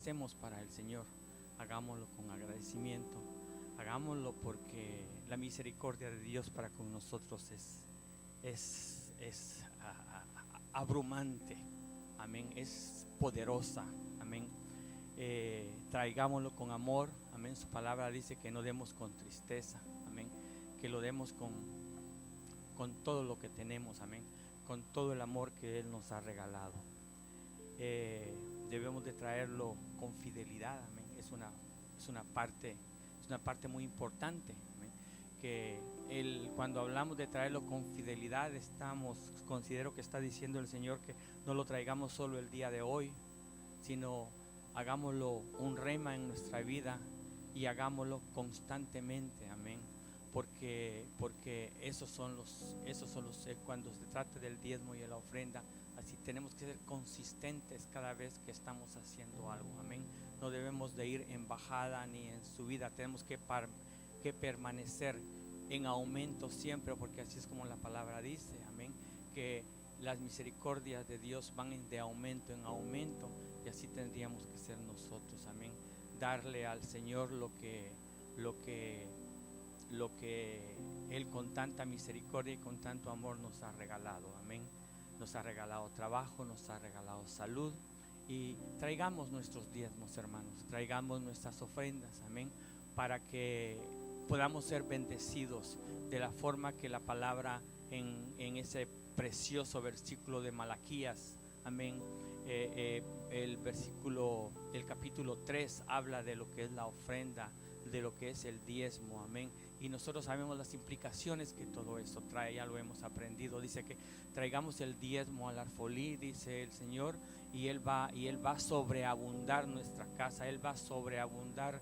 estemos para el Señor, hagámoslo con agradecimiento, hagámoslo porque la misericordia de Dios para con nosotros es abrumante, amén, es poderosa, amén. Traigámoslo con amor, amén. Su palabra dice que no demos con tristeza, amén, que lo demos con todo lo que tenemos, amén, con todo el amor que Él nos ha regalado. Debemos de traerlo con fidelidad, amén. Es una parte muy importante, amén, que cuando hablamos de traerlo con fidelidad, considero que está diciendo el Señor que no lo traigamos solo el día de hoy, sino hagámoslo un rema en nuestra vida y hagámoslo constantemente, amén, porque esos son los cuando se trata del diezmo y de la ofrenda, así tenemos que ser consistentes cada vez que estamos haciendo algo, amén. No debemos de ir en bajada ni en subida, tenemos que permanecer en aumento siempre, porque así es como la palabra dice, amén, que las misericordias de Dios van de aumento en aumento, y así tendríamos que ser nosotros, amén. Darle al Señor lo que Él con tanta misericordia y con tanto amor nos ha regalado, amén. Nos ha regalado trabajo, nos ha regalado salud, y traigamos nuestros diezmos, hermanos, traigamos nuestras ofrendas, amén, para que podamos ser bendecidos de la forma que la palabra en ese precioso versículo de Malaquías, amén, el capítulo 3 habla de lo que es la ofrenda, de lo que es el diezmo, amén. Y nosotros sabemos las implicaciones que todo eso trae, ya lo hemos aprendido. Dice que traigamos el diezmo al alfolí, dice el Señor, y Él va a sobreabundar nuestra casa, Él va a sobreabundar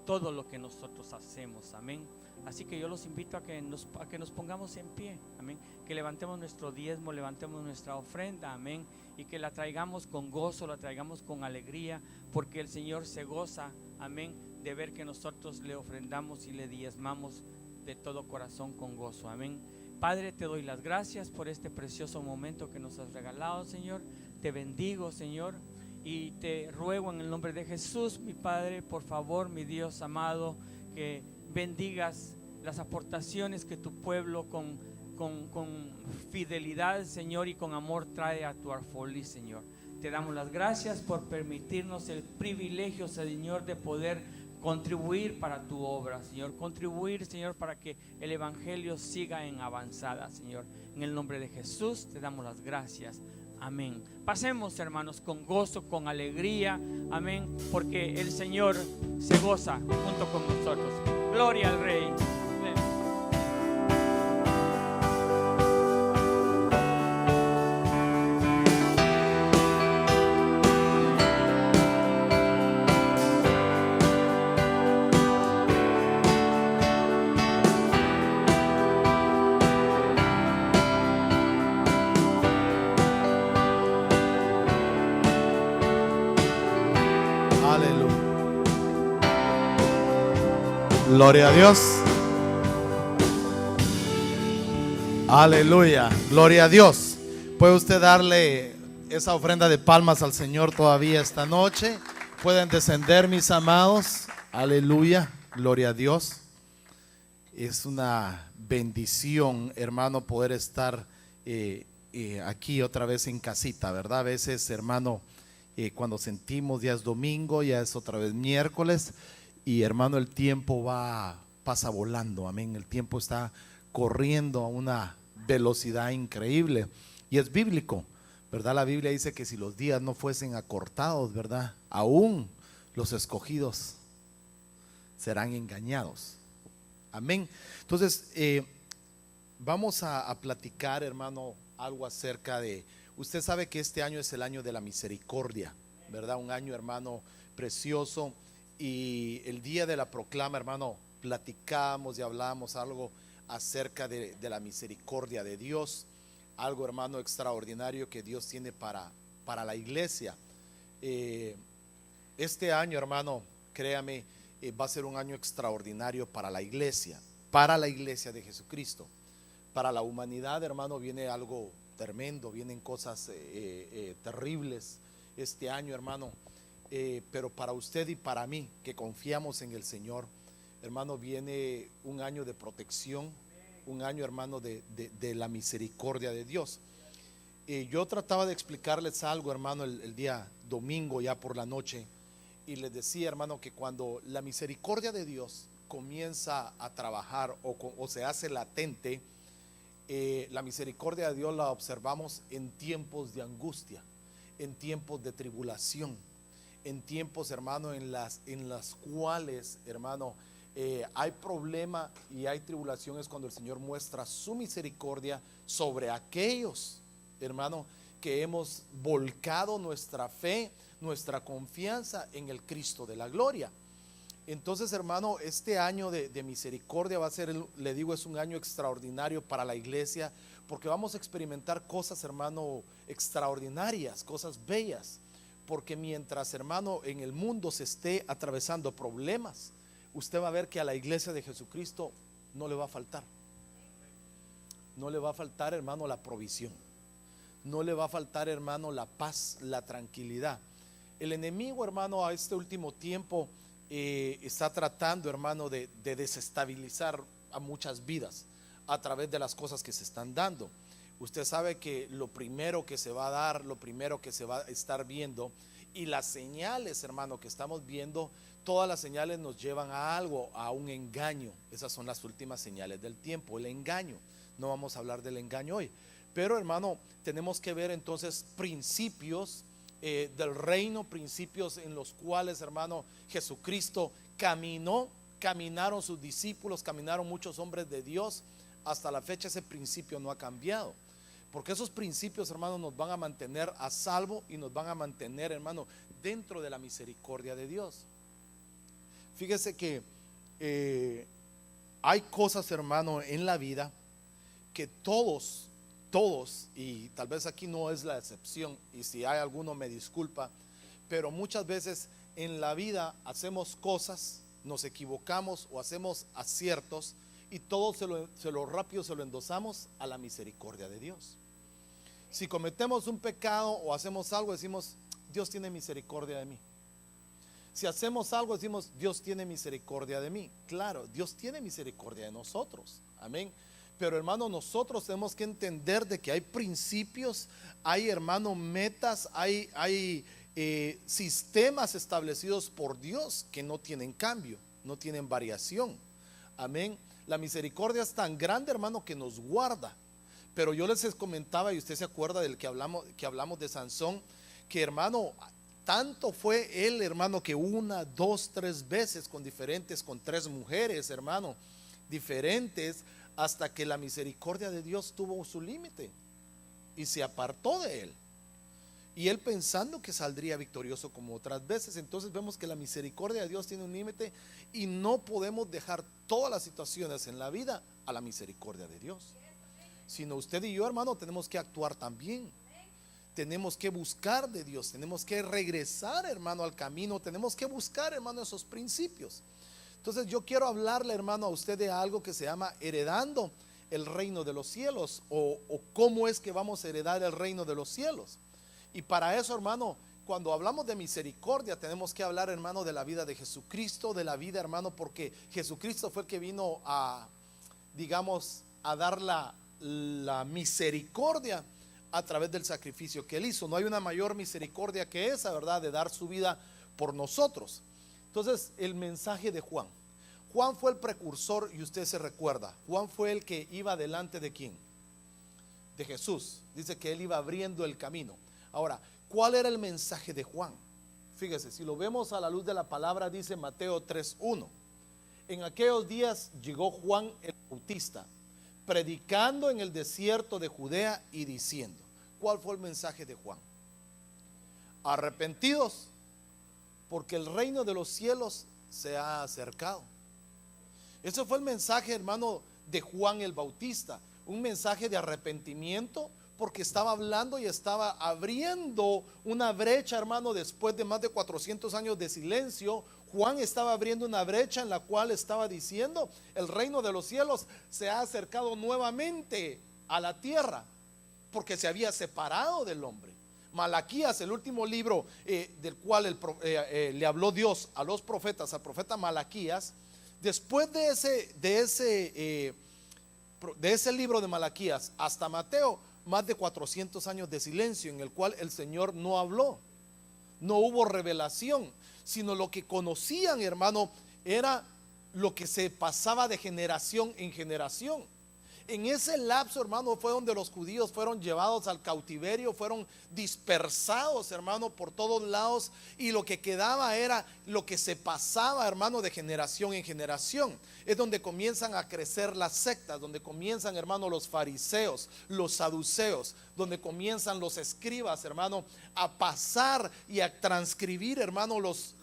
todo lo que nosotros hacemos, amén. Así que yo los invito a que nos pongamos en pie, amén, que levantemos nuestro diezmo, levantemos nuestra ofrenda, amén, y que la traigamos con gozo, la traigamos con alegría, porque el Señor se goza, amén, de ver que nosotros le ofrendamos y le diezmamos de todo corazón con gozo, amén. Padre, te doy las gracias por este precioso momento que nos has regalado, Señor. Te bendigo, Señor, y te ruego en el nombre de Jesús, mi Padre, por favor, mi Dios amado, que bendigas las aportaciones que tu pueblo con fidelidad, Señor, y con amor trae a tu alfolí, Señor. Te damos las gracias por permitirnos el privilegio, Señor, de poder contribuir para tu obra, Señor. Contribuir, Señor, para que el Evangelio siga en avanzada, Señor. En el nombre de Jesús te damos las gracias. Amén. Pasemos, hermanos, con gozo, con alegría. Amén. Porque el Señor se goza junto con nosotros. Gloria al Rey. Gloria a Dios. Aleluya. Gloria a Dios. ¿Puede usted darle esa ofrenda de palmas al Señor todavía esta noche? Pueden descender, mis amados. Aleluya. Gloria a Dios. Es una bendición, hermano, poder estar aquí otra vez en casita, ¿verdad? A veces, hermano, cuando sentimos ya es domingo, ya es otra vez miércoles. Y hermano, el tiempo pasa volando, amén. El tiempo está corriendo a una velocidad increíble. Y es bíblico, ¿verdad? La Biblia dice que si los días no fuesen acortados, ¿verdad? Aún los escogidos serán engañados. Amén. Entonces, vamos a platicar, hermano, algo acerca de… Usted sabe que este año es el año de la misericordia, ¿verdad? Un año, hermano, precioso. Y el día de la proclama, hermano, platicamos y hablamos algo acerca de la misericordia de Dios, algo, hermano, extraordinario que Dios tiene para la iglesia. Este año, hermano, créame, va a ser un año extraordinario para la iglesia de Jesucristo. Para la humanidad, hermano, viene algo tremendo, vienen cosas terribles este año, hermano. Pero para usted y para mí, que confiamos en el Señor, hermano, viene un año de protección, un año, hermano, de la misericordia de Dios. Yo trataba de explicarles algo, hermano, el día domingo ya por la noche, y les decía, hermano, que cuando la misericordia de Dios comienza a trabajar o se hace latente, la misericordia de Dios la observamos en tiempos de angustia, en tiempos de tribulación, en tiempos, hermano, en las cuales, hermano, hay problema y hay tribulaciones, cuando el Señor muestra su misericordia sobre aquellos, hermano, que hemos volcado nuestra fe, nuestra confianza en el Cristo de la gloria. Entonces, hermano, este año de misericordia va a ser, le digo, es un año extraordinario para la iglesia, porque vamos a experimentar cosas, hermano, extraordinarias, cosas bellas. Porque mientras, hermano, en el mundo se esté atravesando problemas, usted va a ver que a la iglesia de Jesucristo no le va a faltar. No le va a faltar, hermano, la provisión. No le va a faltar, hermano, la paz, la tranquilidad. El enemigo, hermano, a este último tiempo está tratando, hermano, de desestabilizar a muchas vidas a través de las cosas que se están dando. Usted sabe que lo primero que se va a dar, lo primero que se va a estar viendo, y las señales, hermano, que estamos viendo, todas las señales nos llevan a algo, a un engaño. Esas son las últimas señales del tiempo, el engaño. No vamos a hablar del engaño hoy, pero, hermano, tenemos que ver entonces principios del reino, principios en los cuales, hermano, Jesucristo caminaron sus discípulos, caminaron muchos hombres de Dios. Hasta la fecha ese principio no ha cambiado, porque esos principios, hermano, nos van a mantener a salvo y nos van a mantener, hermano, dentro de la misericordia de Dios. Fíjese que hay cosas, hermano, en la vida que todos, y tal vez aquí no es la excepción, y si hay alguno me disculpa, pero muchas veces en la vida hacemos cosas, nos equivocamos o hacemos aciertos, y todo se lo rápido se lo endosamos a la misericordia de Dios. Si cometemos un pecado o hacemos algo, decimos, Dios tiene misericordia de mí. Si hacemos algo, decimos, Dios tiene misericordia de mí. Claro, Dios tiene misericordia de nosotros, amén. Pero, hermano, nosotros tenemos que entender de que hay principios, hay, hermano, metas, hay sistemas establecidos por Dios que no tienen cambio, no tienen variación, amén. La misericordia es tan grande, hermano, que nos guarda. Pero yo les comentaba, y usted se acuerda del que hablamos de Sansón, que, hermano, tanto fue él, hermano, que 1, 2, 3 veces con 3 mujeres, hermano, diferentes, hasta que la misericordia de Dios tuvo su límite y se apartó de él. Y él pensando que saldría victorioso como otras veces. Entonces vemos que la misericordia de Dios tiene un límite y no podemos dejar todas las situaciones en la vida a la misericordia de Dios, sino usted y yo, hermano, tenemos que actuar también. Tenemos que buscar de Dios, tenemos que regresar, hermano, al camino, tenemos que buscar, hermano, esos principios. Entonces yo quiero hablarle, hermano, a usted de algo que se llama heredando el reino de los cielos, o cómo es que vamos a heredar el reino de los cielos. Y para eso, hermano, cuando hablamos de misericordia, tenemos que hablar, hermano, de la vida de Jesucristo, de la vida, hermano, porque Jesucristo fue el que vino a, digamos, a dar la misericordia a través del sacrificio que él hizo. No hay una mayor misericordia que esa, ¿verdad?, de dar su vida por nosotros. Entonces, el mensaje de Juan. Juan fue el precursor, y usted se recuerda, Juan fue el que iba delante de ¿quién? De Jesús. Dice que él iba abriendo el camino. Ahora, ¿cuál era el mensaje de Juan? Fíjese, si lo vemos a la luz de la palabra, dice Mateo 3:1. En aquellos días llegó Juan el Bautista, predicando en el desierto de Judea y diciendo, ¿cuál fue el mensaje de Juan? Arrepentidos, porque el reino de los cielos se ha acercado. Ese fue el mensaje, hermano, de Juan el Bautista, un mensaje de arrepentimiento, porque estaba hablando y estaba abriendo una brecha, hermano. Después de más de 400 años de silencio, Juan estaba abriendo una brecha en la cual estaba diciendo, el reino de los cielos se ha acercado nuevamente a la tierra. porque se había separado del hombre. Malaquías, el último libro del cual le habló Dios a los profetas, al profeta Malaquías, después de ese libro de Malaquías hasta Mateo, más de 400 años de silencio en el cual el Señor no habló, no hubo revelación, sino lo que conocían, hermano, era lo que se pasaba de generación en generación. En ese lapso, hermano, fue donde los judíos fueron llevados al cautiverio, fueron dispersados, hermano, por todos lados, y lo que quedaba era lo que se pasaba, hermano, de generación en generación. Es donde comienzan a crecer las sectas, donde comienzan, hermano, los fariseos, los saduceos, donde comienzan los escribas, hermano, a pasar y a transcribir, hermano, los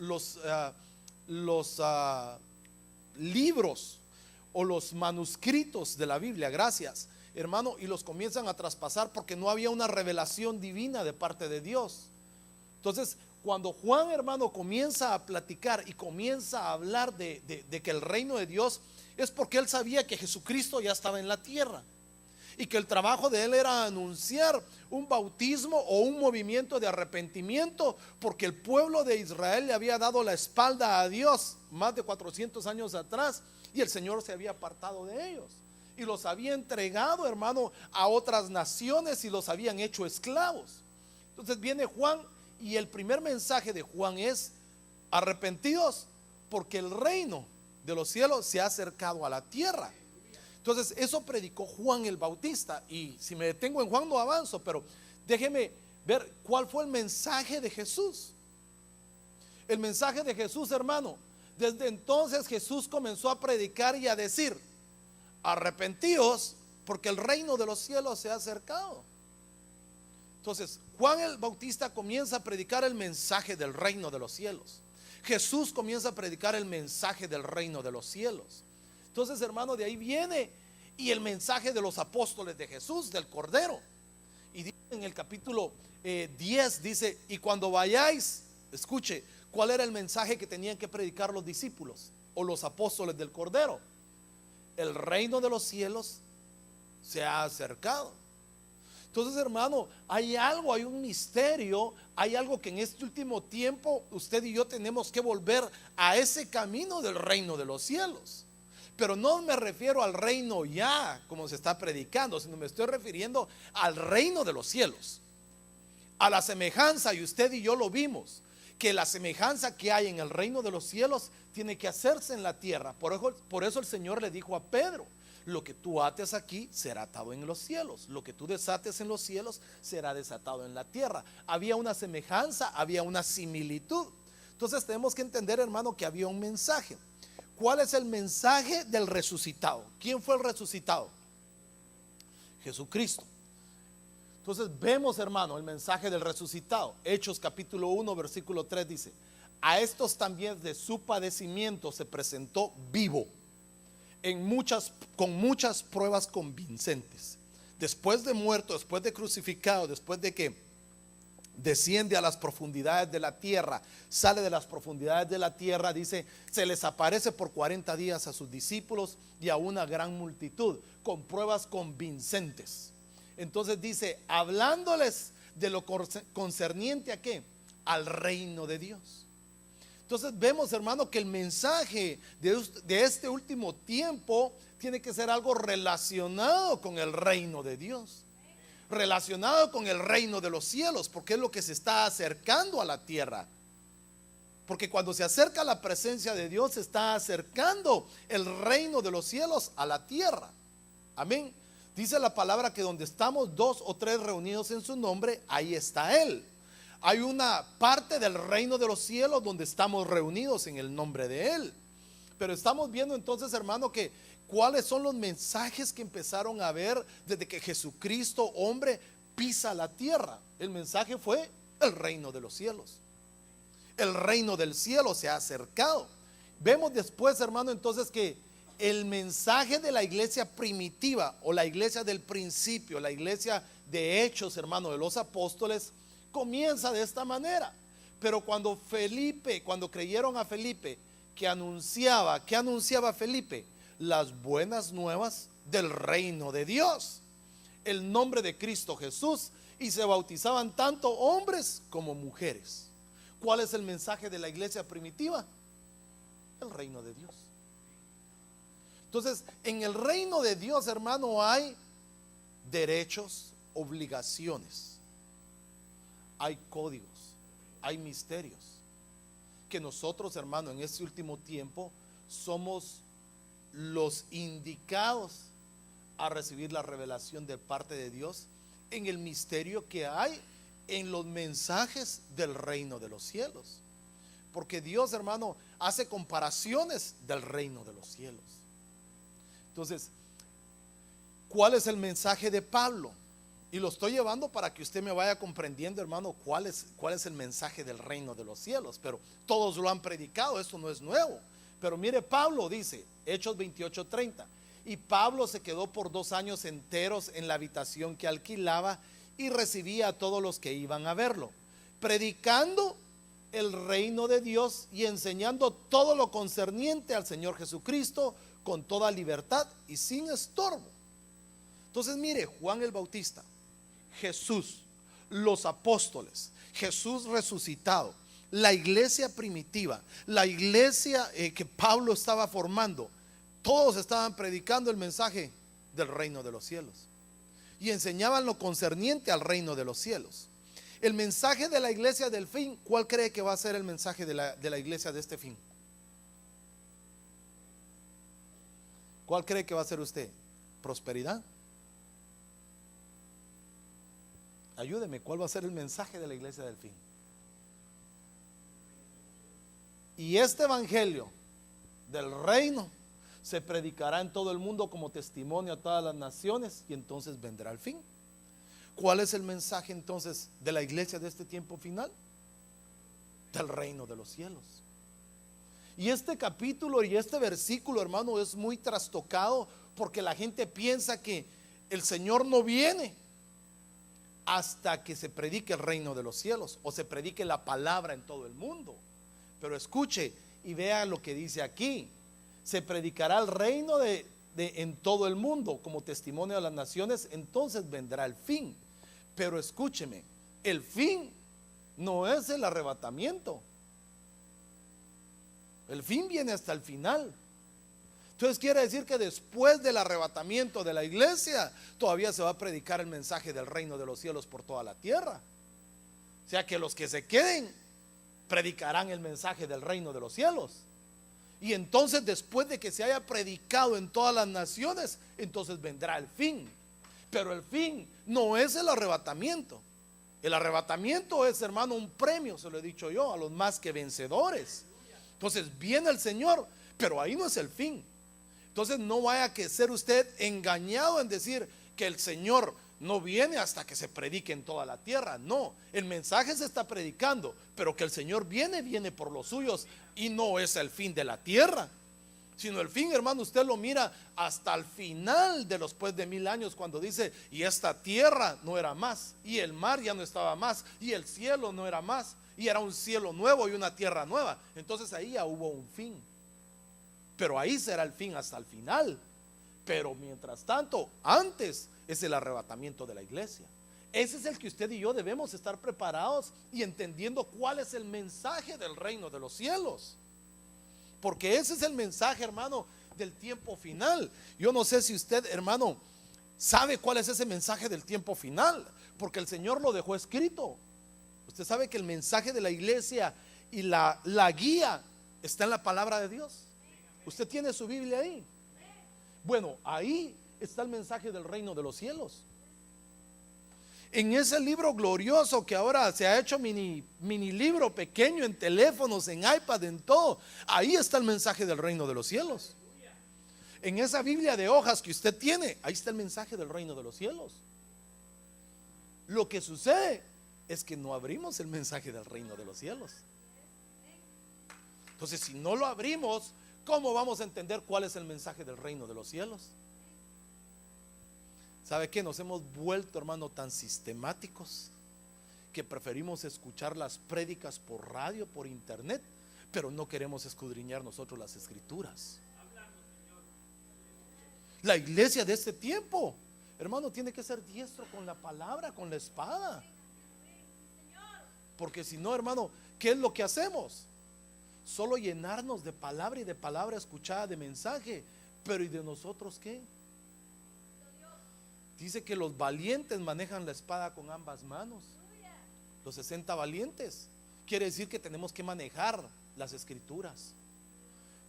libros o los manuscritos de la Biblia, gracias, hermano, y los comienzan a traspasar porque no había una revelación divina de parte de Dios. Entonces, cuando Juan, hermano, comienza a platicar y comienza a hablar de que el reino de Dios, es porque él sabía que Jesucristo ya estaba en la tierra y que el trabajo de él era anunciar un bautismo o un movimiento de arrepentimiento, porque el pueblo de Israel le había dado la espalda a Dios más de 400 años atrás, y el Señor se había apartado de ellos y los había entregado, hermano, a otras naciones y los habían hecho esclavos. Entonces viene Juan y el primer mensaje de Juan es: arrepentidos, porque el reino de los cielos se ha acercado a la tierra. Entonces eso predicó Juan el Bautista, y si me detengo en Juan no avanzo, pero déjeme ver cuál fue el mensaje de Jesús. El mensaje de Jesús, hermano, desde entonces Jesús comenzó a predicar y a decir: arrepentíos, porque el reino de los cielos se ha acercado. Entonces Juan el Bautista comienza a predicar el mensaje del reino de los cielos. Jesús comienza a predicar el mensaje del reino de los cielos. Entonces, hermano, de ahí viene y el mensaje de los apóstoles de Jesús, del Cordero. Y dice en el capítulo 10, dice: y cuando vayáis, escuche, ¿cuál era el mensaje que tenían que predicar los discípulos o los apóstoles del Cordero? El reino de los cielos se ha acercado. Entonces, hermano, hay algo, hay un misterio, hay algo que en este último tiempo usted y yo tenemos que volver a ese camino del reino de los cielos. Pero no me refiero al reino ya como se está predicando, sino me estoy refiriendo al reino de los cielos, a la semejanza, y usted y yo lo vimos, que la semejanza que hay en el reino de los cielos tiene que hacerse en la tierra. Por eso el Señor le dijo a Pedro: lo que tú ates aquí será atado en los cielos, lo que tú desates en los cielos será desatado en la tierra. Había una semejanza, había una similitud. Entonces tenemos que entender, hermano, que había un mensaje. ¿Cuál es el mensaje del resucitado? ¿Quién fue el resucitado? Jesucristo. Entonces vemos, hermano, el mensaje del resucitado. Hechos capítulo 1 versículo 3 dice: a estos también de su padecimiento se presentó vivo con muchas pruebas convincentes. Después de muerto, después de crucificado, después de que desciende a las profundidades de la tierra, sale de las profundidades de la tierra, dice, se les aparece por 40 días a sus discípulos y a una gran multitud, con pruebas convincentes. Entonces dice, hablándoles de lo concerniente a ¿qué? Al reino de Dios. Entonces vemos, hermano, que el mensaje de este último tiempo tiene que ser algo relacionado con el reino de Dios, relacionado con el reino de los cielos, porque es lo que se está acercando a la tierra. Porque cuando se acerca la presencia de Dios, se está acercando el reino de los cielos a la tierra. Amén. Dice la palabra que donde estamos 2 o 3 reunidos en su nombre, ahí está Él. Hay una parte del reino de los cielos donde estamos reunidos en el nombre de Él. Pero estamos viendo entonces, hermano, que cuáles son los mensajes que empezaron a ver desde que Jesucristo, hombre, pisa la tierra. El mensaje fue el reino de los cielos. El reino del cielo se ha acercado. Vemos después, hermano, entonces que el mensaje de la iglesia primitiva o la iglesia del principio, la iglesia de Hechos, hermano, de los apóstoles, comienza de esta manera. Pero cuando creyeron a Felipe, ¿qué anunciaba Felipe? Las buenas nuevas del reino de Dios. el nombre de Cristo Jesús y se bautizaban tanto hombres como mujeres. ¿Cuál es el mensaje de la iglesia primitiva? El reino de Dios. Entonces, en el reino de Dios, hermano, hay derechos, obligaciones, hay códigos, hay misterios que nosotros, hermano, en este último tiempo somos los indicados a recibir la revelación de parte de Dios en el misterio que hay en los mensajes del reino de los cielos. Porque Dios, hermano, hace comparaciones del reino de los cielos. Entonces, ¿cuál es el mensaje de Pablo? Y lo estoy llevando para que usted me vaya comprendiendo, hermano, cuál es el mensaje del reino de los cielos. Pero todos lo han predicado, esto no es nuevo. Pero mire, Pablo dice, Hechos 28:30, y Pablo se quedó por 2 años enteros en la habitación que alquilaba y recibía a todos los que iban a verlo, predicando el reino de Dios y enseñando todo lo concerniente al Señor Jesucristo con toda libertad y sin estorbo. Entonces mire, Juan el Bautista, Jesús, los apóstoles, Jesús resucitado, la iglesia primitiva, la iglesia que Pablo estaba formando, todos estaban predicando el mensaje del reino de los cielos y enseñaban lo concerniente al reino de los cielos. El mensaje de la iglesia del fin, ¿cuál cree que va a ser el mensaje de la iglesia de este fin? ¿Cuál cree que va a ser usted? ¿Prosperidad? Ayúdeme, ¿cuál va a ser el mensaje de la iglesia del fin? Y este evangelio del reino se predicará en todo el mundo como testimonio a todas las naciones y entonces vendrá el fin. ¿Cuál es el mensaje entonces de la iglesia de este tiempo final? Del reino de los cielos. Y este capítulo y este versículo, hermano, es muy trastocado porque la gente piensa que el Señor no viene hasta que se predique el reino de los cielos o se predique la palabra en todo el mundo. Pero escuche y vea lo que dice aquí: se predicará el reino en todo el mundo como testimonio a las naciones, entonces vendrá el fin. Pero escúcheme, el fin no es el arrebatamiento, el fin viene hasta el final. Entonces quiere decir que después del arrebatamiento de la iglesia todavía se va a predicar el mensaje del reino de los cielos por toda la tierra. O sea que los que se queden predicarán el mensaje del reino de los cielos. Y entonces después de que se haya predicado en todas las naciones, entonces vendrá el fin. Pero el fin no es el arrebatamiento. El arrebatamiento es, hermano, un premio, se lo he dicho yo, a los más que vencedores. Entonces viene el Señor, pero ahí no es el fin. Entonces no vaya a ser usted engañado en decir que el Señor no viene hasta que se predique en toda la tierra. No, el mensaje se está predicando, pero que el Señor viene por los suyos y no es el fin de la tierra, sino el fin, hermano, usted lo mira hasta el final de los pues de 1000 años, cuando dice: y esta tierra no era más, y el mar ya no estaba más, y el cielo no era más, y era un cielo nuevo y una tierra nueva. Entonces ahí ya hubo un fin, pero ahí será el fin hasta el final. Pero mientras tanto, antes es el arrebatamiento de la iglesia. Ese es el que usted y yo debemos estar preparados y entendiendo cuál es el mensaje del reino de los cielos, porque ese es el mensaje, hermano, del tiempo final. Yo no sé si usted, hermano, sabe cuál es ese mensaje del tiempo final, porque el Señor lo dejó escrito. Usted sabe que el mensaje de la iglesia y la guía está en la palabra de Dios. Usted tiene su Biblia ahí. Bueno, ahí está el mensaje del reino de los cielos. En ese libro glorioso que ahora se ha hecho mini libro pequeño en teléfonos, en iPad, en todo, ahí está el mensaje del reino de los cielos. En esa Biblia de hojas que usted tiene, ahí está el mensaje del reino de los cielos. Lo que sucede es que no abrimos el mensaje del reino de los cielos. Entonces, si no lo abrimos, ¿cómo vamos a entender cuál es el mensaje del reino de los cielos? ¿Sabe qué? Nos hemos vuelto, hermano, tan sistemáticos que preferimos escuchar las prédicas por radio, por internet, pero no queremos escudriñar nosotros las escrituras. La iglesia de este tiempo, hermano, tiene que ser diestro con la palabra, con la espada. Porque si no, hermano, ¿qué es lo que hacemos? Solo llenarnos de palabra y de palabra escuchada, de mensaje. Pero ¿y de nosotros qué? Dice que los valientes manejan la espada con ambas manos. Los 60 valientes. Quiere decir que tenemos que manejar las escrituras.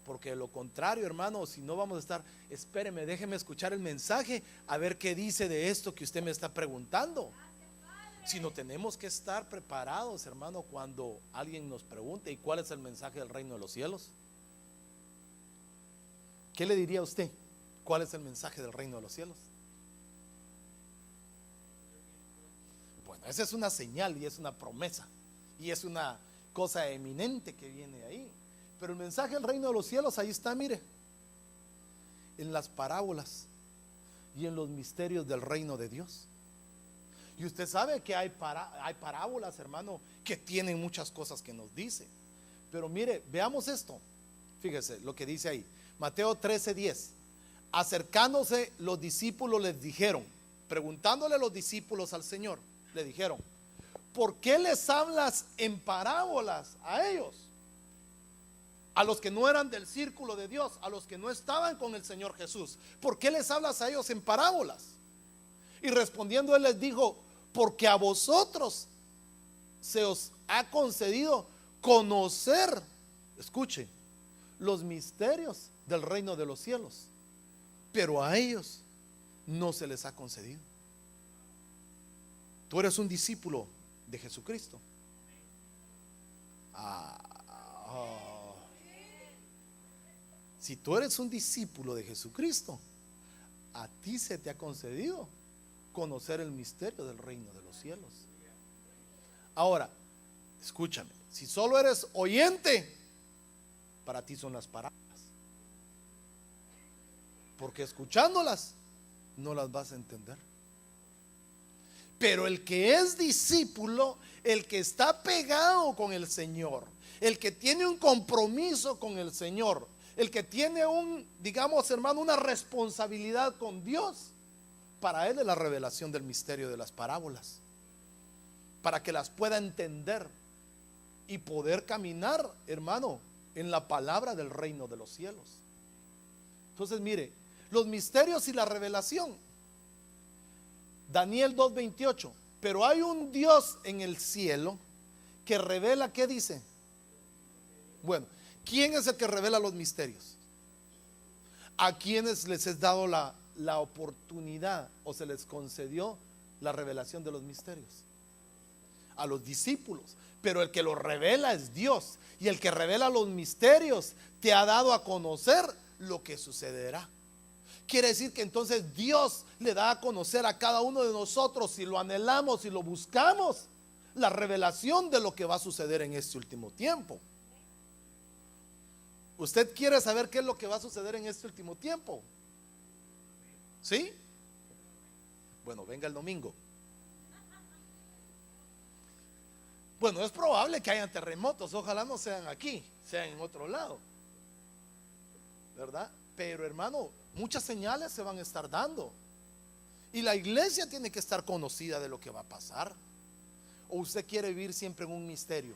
Porque de lo contrario, hermano, si no vamos a estar, espéreme, déjeme escuchar el mensaje, a ver qué dice de esto que usted me está preguntando. Sino tenemos que estar preparados, hermano, cuando alguien nos pregunte, ¿y cuál es el mensaje del reino de los cielos? ¿Qué le diría a usted? ¿Cuál es el mensaje del reino de los cielos? Bueno, esa es una señal y es una promesa y es una cosa eminente que viene ahí. Pero el mensaje del reino de los cielos, ahí está, mire, en las parábolas y en los misterios del reino de Dios. Y usted sabe que hay parábolas, hermano, que tienen muchas cosas que nos dice. Pero mire, veamos esto. Fíjese lo que dice ahí. Mateo 13:10. Acercándose los discípulos les dijeron, preguntándole a los discípulos al Señor, le dijeron, ¿por qué les hablas en parábolas a ellos? A los que no eran del círculo de Dios, a los que no estaban con el Señor Jesús. ¿Por qué les hablas a ellos en parábolas? Y respondiendo él les dijo, porque a vosotros se os ha concedido conocer, escuche, los misterios del reino de los cielos, pero a ellos no se les ha concedido. Tú eres un discípulo de Jesucristo. Si tú eres un discípulo de Jesucristo, a ti se te ha concedido conocer el misterio del reino de los cielos. Ahora, escúchame, si solo eres oyente, para ti son las parábolas, porque escuchándolas no las vas a entender. Pero el que es discípulo, el que está pegado con el Señor, el que tiene un compromiso con el Señor, el que tiene digamos, hermano, una responsabilidad con Dios, para él es la revelación del misterio de las parábolas, para que las pueda entender y poder caminar, hermano, en la palabra del reino de los cielos. Entonces, mire, los misterios y la revelación. Daniel 2:28. Pero hay un Dios en el cielo que revela, ¿qué dice? Bueno, ¿quién es el que revela los misterios? ¿A quienes les es dado la oportunidad o se les concedió la revelación de los misterios? A los discípulos. Pero el que los revela es Dios, y el que revela los misterios te ha dado a conocer lo que sucederá. Quiere decir que entonces Dios le da a conocer a cada uno de nosotros, si lo anhelamos y lo buscamos, la revelación de lo que va a suceder en este último tiempo. ¿Usted quiere saber qué es lo que va a suceder en este último tiempo? ¿Sí? Bueno, venga el domingo. Bueno, es probable que hayan terremotos, ojalá no sean aquí, sean en otro lado, ¿verdad? Pero hermano, muchas señales se van a estar dando, y la iglesia tiene que estar conocida de lo que va a pasar. ¿O usted quiere vivir siempre en un misterio?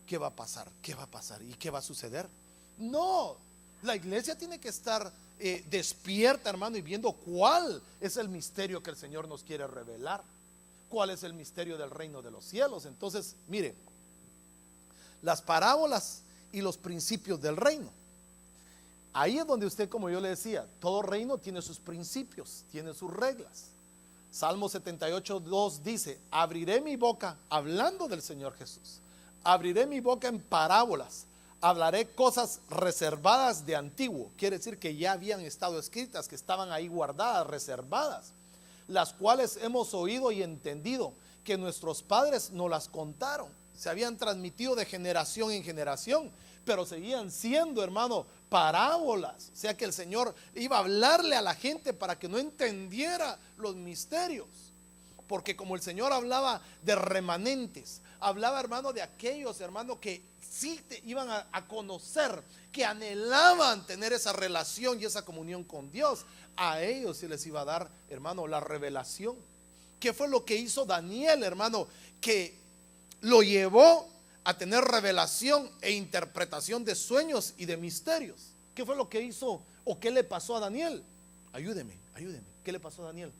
¿Qué va a pasar? ¿Qué va a pasar? ¿Y qué va a suceder? No, la iglesia tiene que estar despierta, hermano, y viendo cuál es el misterio que el Señor nos quiere revelar. ¿Cuál es el misterio del reino de los cielos? Entonces, mire, las parábolas y los principios del reino. Ahí es donde usted, como yo le decía, todo reino tiene sus principios, tiene sus reglas. Salmo 78:2 dice, abriré mi boca, hablando del Señor Jesús, abriré mi boca en parábolas, hablaré cosas reservadas de antiguo. Quiere decir que ya habían estado escritas, que estaban ahí guardadas, reservadas, las cuales hemos oído y entendido, que nuestros padres nos las contaron. Se habían transmitido de generación en generación, pero seguían siendo, hermano, parábolas. O sea que el Señor iba a hablarle a la gente para que no entendiera los misterios. porque como el Señor hablaba de remanentes, hablaba, hermano, de aquellos, hermano, que sí te iban a conocer, que anhelaban tener esa relación y esa comunión con Dios, a ellos se les iba a dar, hermano, la revelación. ¿Qué fue lo que hizo Daniel, hermano? Que lo llevó a tener revelación e interpretación de sueños y de misterios. ¿Qué fue lo que hizo o qué le pasó a Daniel? Ayúdeme. ¿Qué le pasó a Daniel?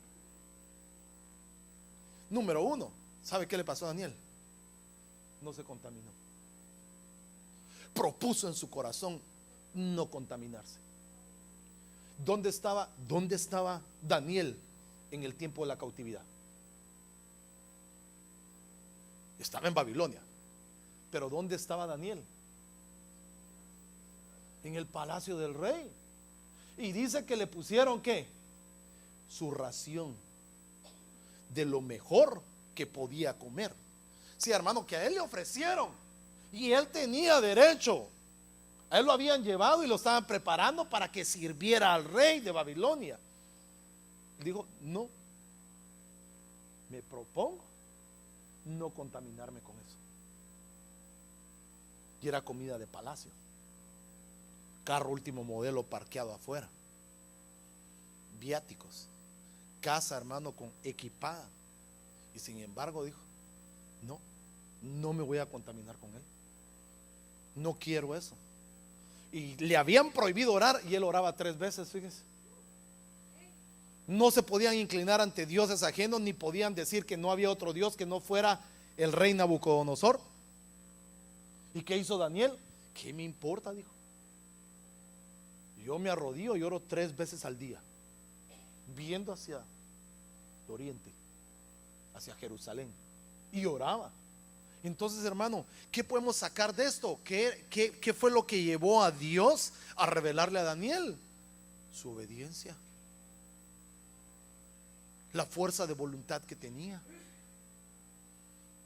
Número uno, ¿sabe qué le pasó a Daniel? No se contaminó. Propuso en su corazón no contaminarse. ¿Dónde estaba Daniel en el tiempo de la cautividad? Estaba en Babilonia. Pero ¿dónde estaba Daniel? En el palacio del rey. Y dice que le pusieron ¿qué? Su ración de lo mejor que podía comer. Sí, hermano, que a él le ofrecieron y él tenía derecho. A él lo habían llevado y lo estaban preparando para que sirviera al rey de Babilonia. Dijo, no, me propongo no contaminarme con eso. Y era comida de palacio, carro último modelo parqueado afuera, viáticos, casa, hermano, con equipada. Y sin embargo dijo, no me voy a contaminar con él. No quiero eso. Y le habían prohibido orar y él oraba 3 veces, fíjese. No se podían inclinar ante dioses ajenos, ni podían decir que no había otro Dios que no fuera el rey Nabucodonosor. ¿Y qué hizo Daniel? ¿Qué me importa? Dijo. Yo me arrodillo y oro 3 veces al día, viendo hacia el oriente, hacia Jerusalén, y oraba. Entonces, hermano, ¿qué podemos sacar de esto? ¿Qué fue lo que llevó a Dios a revelarle a Daniel? Su obediencia, la fuerza de voluntad que tenía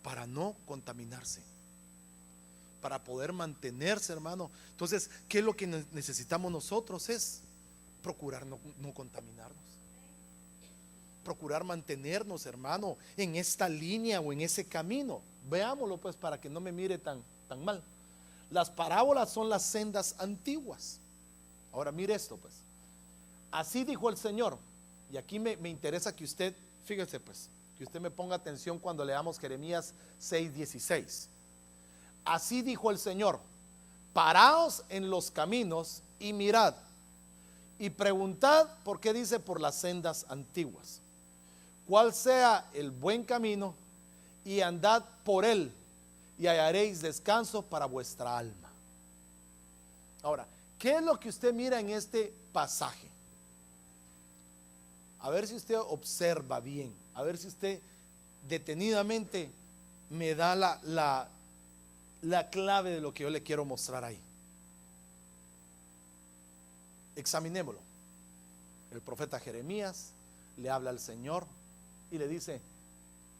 para no contaminarse, para poder mantenerse, hermano. Entonces, ¿qué es lo que necesitamos nosotros? Es procurar no contaminarnos, procurar mantenernos, hermano, en esta línea o en ese camino. Veámoslo pues para que no me mire tan mal. Las parábolas son las sendas antiguas. Ahora mire esto pues. Así dijo el Señor. Y aquí me interesa que usted, fíjese pues, que usted me ponga atención cuando leamos Jeremías 6:16. Así dijo el Señor: paraos en los caminos y mirad, y preguntad, ¿por qué dice? Por las sendas antiguas, cuál sea el buen camino, y andad por él, y hallaréis descanso para vuestra alma. Ahora, ¿qué es lo que usted mira en este pasaje? A ver si usted observa bien, a ver si usted detenidamente me da la clave de lo que yo le quiero mostrar ahí. Examinémoslo. El profeta Jeremías le habla al Señor y le dice: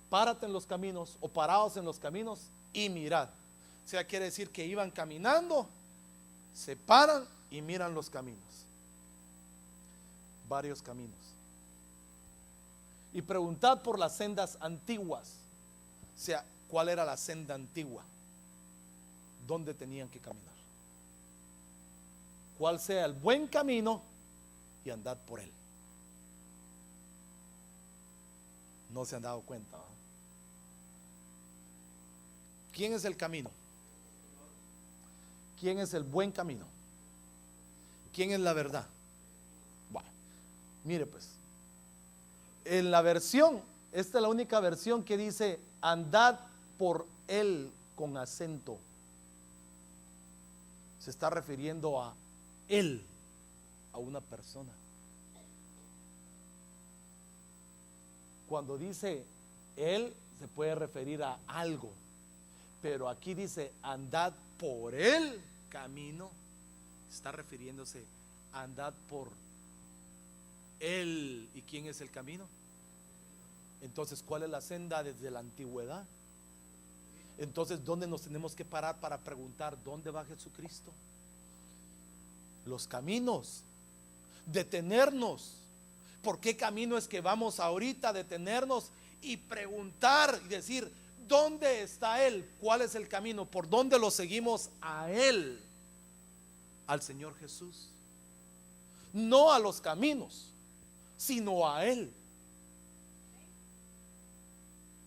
párate en los caminos, o paraos en los caminos y mirad. O sea, quiere decir que iban caminando, se paran y miran los caminos, varios caminos, y preguntad por las sendas antiguas. O sea, ¿cuál era la senda antigua? ¿Dónde tenían que caminar? ¿Cuál sea el buen camino? Y andad por él. No se han dado cuenta, ¿no? ¿Quién es el camino? ¿Quién es el buen camino? ¿Quién es la verdad? Bueno, mire pues, en la versión, esta es la única versión que dice andad por él con acento. Se está refiriendo a él, a una persona. Cuando dice él, se puede referir a algo, pero aquí dice andad por el camino, está refiriéndose a andad por él. ¿Y quién es el camino? Entonces, ¿cuál es la senda desde la antigüedad? Entonces, ¿dónde nos tenemos que parar para preguntar dónde va Jesucristo? Los caminos, detenernos. ¿Por qué camino es que vamos ahorita a detenernos y preguntar y decir, ¿dónde está Él? ¿Cuál es el camino? ¿Por dónde lo seguimos a Él? Al Señor Jesús. No a los caminos, sino a Él.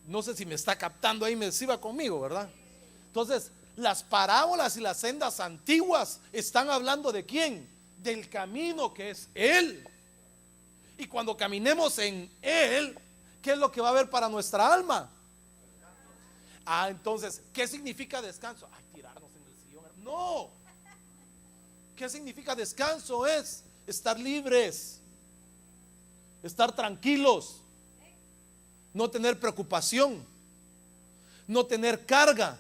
No sé si me está captando ahí, me siga conmigo, ¿verdad? Entonces, las parábolas y las sendas antiguas están hablando ¿de quién? Del camino que es Él. Y cuando caminemos en Él, ¿qué es lo que va a haber para nuestra alma? Entonces, ¿qué significa descanso? Ay, tirarnos en el sillón. No. ¿Qué significa descanso? Es estar libres, estar tranquilos, no tener preocupación, no tener carga.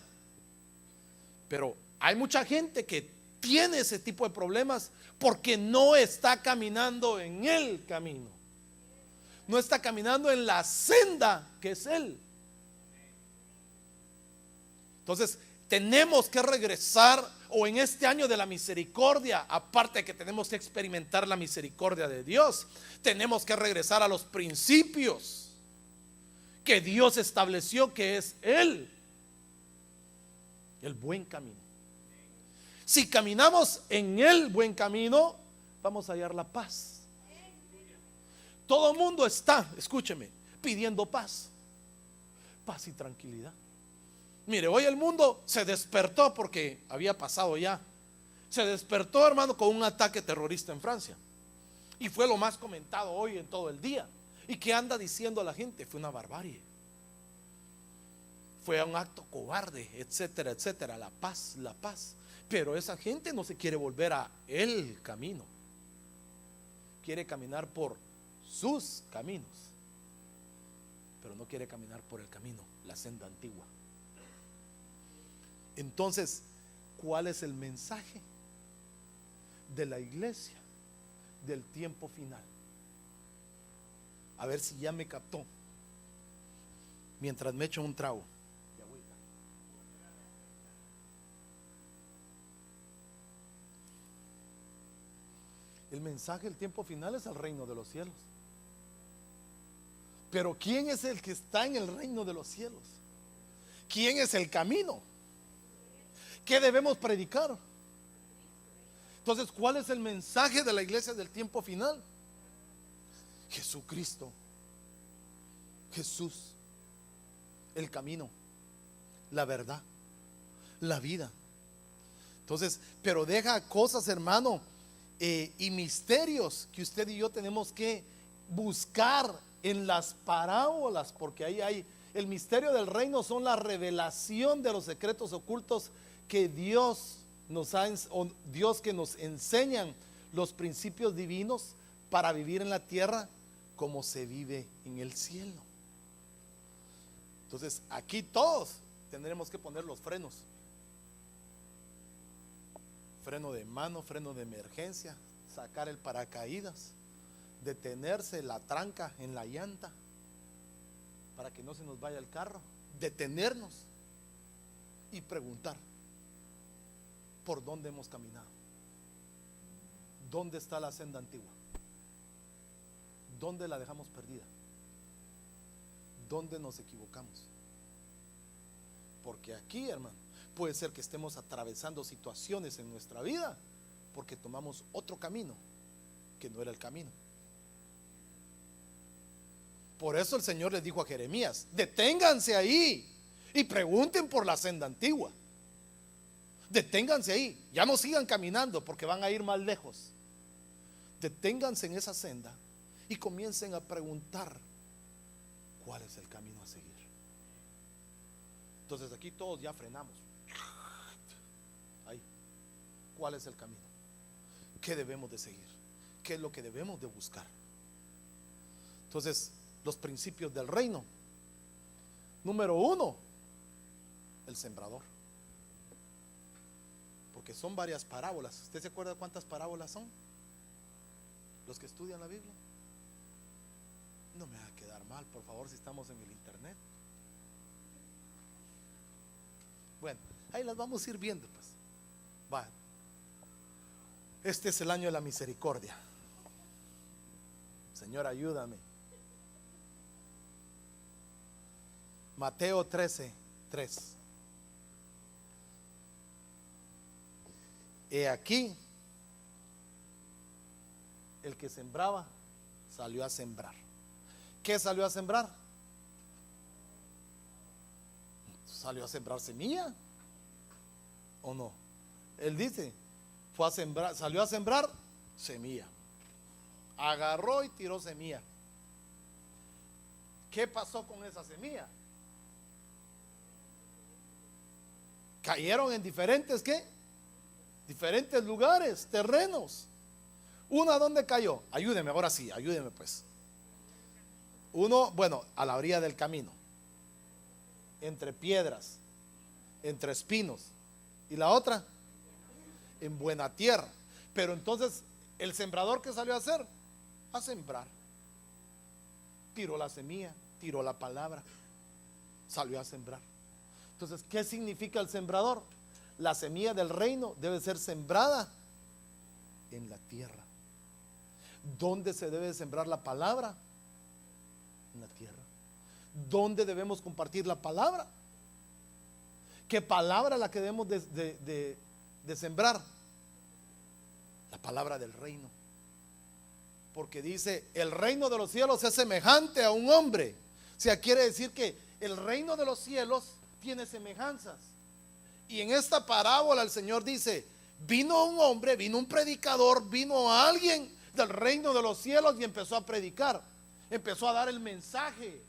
Pero hay mucha gente que tiene ese tipo de problemas porque no está caminando en el camino, no está caminando en la senda que es Él. Entonces tenemos que regresar, o en este año de la misericordia, aparte de que tenemos que experimentar la misericordia de Dios, tenemos que regresar a los principios que Dios estableció, que es Él, el buen camino. Si caminamos en el buen camino, vamos a hallar la paz. Todo el mundo está, escúcheme, pidiendo paz, paz y tranquilidad. Mire, hoy el mundo se despertó porque había pasado ya. Se despertó, hermano, con un ataque terrorista en Francia. Y fue lo más comentado hoy en todo el día. ¿Y qué anda diciendo la gente? Fue una barbarie. Fue un acto cobarde, etcétera, etcétera. La paz, la paz. Pero esa gente no se quiere volver a el camino. Quiere caminar por sus caminos, pero no quiere caminar por el camino, la senda antigua. Entonces, ¿cuál es el mensaje de la iglesia del tiempo final? A ver si ya me captó. Mientras me echo un trago. El mensaje del tiempo final es el reino de los cielos. Pero ¿quién es el que está en el reino de los cielos? ¿Quién es el camino? ¿Qué debemos predicar? Entonces, ¿cuál es el mensaje de la iglesia del tiempo final? Jesucristo, Jesús, el camino, la verdad, la vida. Entonces, pero deja cosas, hermano, y misterios que usted y yo tenemos que buscar en las parábolas, porque ahí hay el misterio del reino, son la revelación de los secretos ocultos que Dios nos ha, o Dios que nos enseñan los principios divinos para vivir en la tierra como se vive en el cielo. Entonces aquí todos tendremos que poner los frenos: freno de mano, freno de emergencia, sacar el paracaídas, detenerse la tranca en la llanta para que no se nos vaya el carro, detenernos y preguntar por dónde hemos caminado, dónde está la senda antigua, dónde la dejamos perdida, dónde nos equivocamos. Porque aquí, hermano, puede ser que estemos atravesando situaciones en nuestra vida porque tomamos otro camino que no era el camino. Por eso el Señor les dijo a Jeremías: deténganse ahí y pregunten por la senda antigua. Deténganse ahí, ya no sigan caminando porque van a ir más lejos. Deténganse en esa senda y comiencen a preguntar cuál es el camino a seguir. Entonces aquí todos ya frenamos. Ahí, ¿cuál es el camino? ¿Qué debemos de seguir? ¿Qué es lo que debemos de buscar? Entonces, los principios del reino. Número 1, el sembrador. Porque son varias parábolas. ¿Usted se acuerda cuántas parábolas son? Los que estudian la Biblia. No me va a quedar mal, por favor, si estamos en el internet. Bueno, ahí las vamos a ir viendo, pues. Va. Este es el año de la misericordia. Señor, ayúdame. Mateo 13:3. He aquí, el que sembraba salió a sembrar. ¿Qué salió a sembrar? ¿Salió a sembrar semilla o no? Él dice, fue a sembrar, salió a sembrar semilla. Agarró y tiró semilla. ¿Qué pasó con esa semilla? Cayeron en diferentes, ¿qué? Diferentes lugares, terrenos. ¿Una dónde cayó? Ayúdeme, ahora sí, ayúdeme pues. Uno, bueno, a la orilla del camino, entre piedras, entre espinos. Y la otra, en buena tierra. Pero entonces, el sembrador, ¿qué salió a hacer? A sembrar. Tiró la semilla, tiró la palabra, salió a sembrar. Entonces, ¿qué significa el sembrador? La semilla del reino debe ser sembrada en la tierra. ¿Dónde se debe sembrar la palabra? En la tierra. ¿Dónde debemos compartir la palabra? ¿Qué palabra es la que debemos de sembrar? La palabra del reino. Porque dice, el reino de los cielos es semejante a un hombre. O sea, quiere decir que el reino de los cielos tiene semejanzas. Y en esta parábola el Señor dice, vino un hombre, vino un predicador, vino alguien del reino de los cielos y empezó a predicar. Empezó a dar el mensaje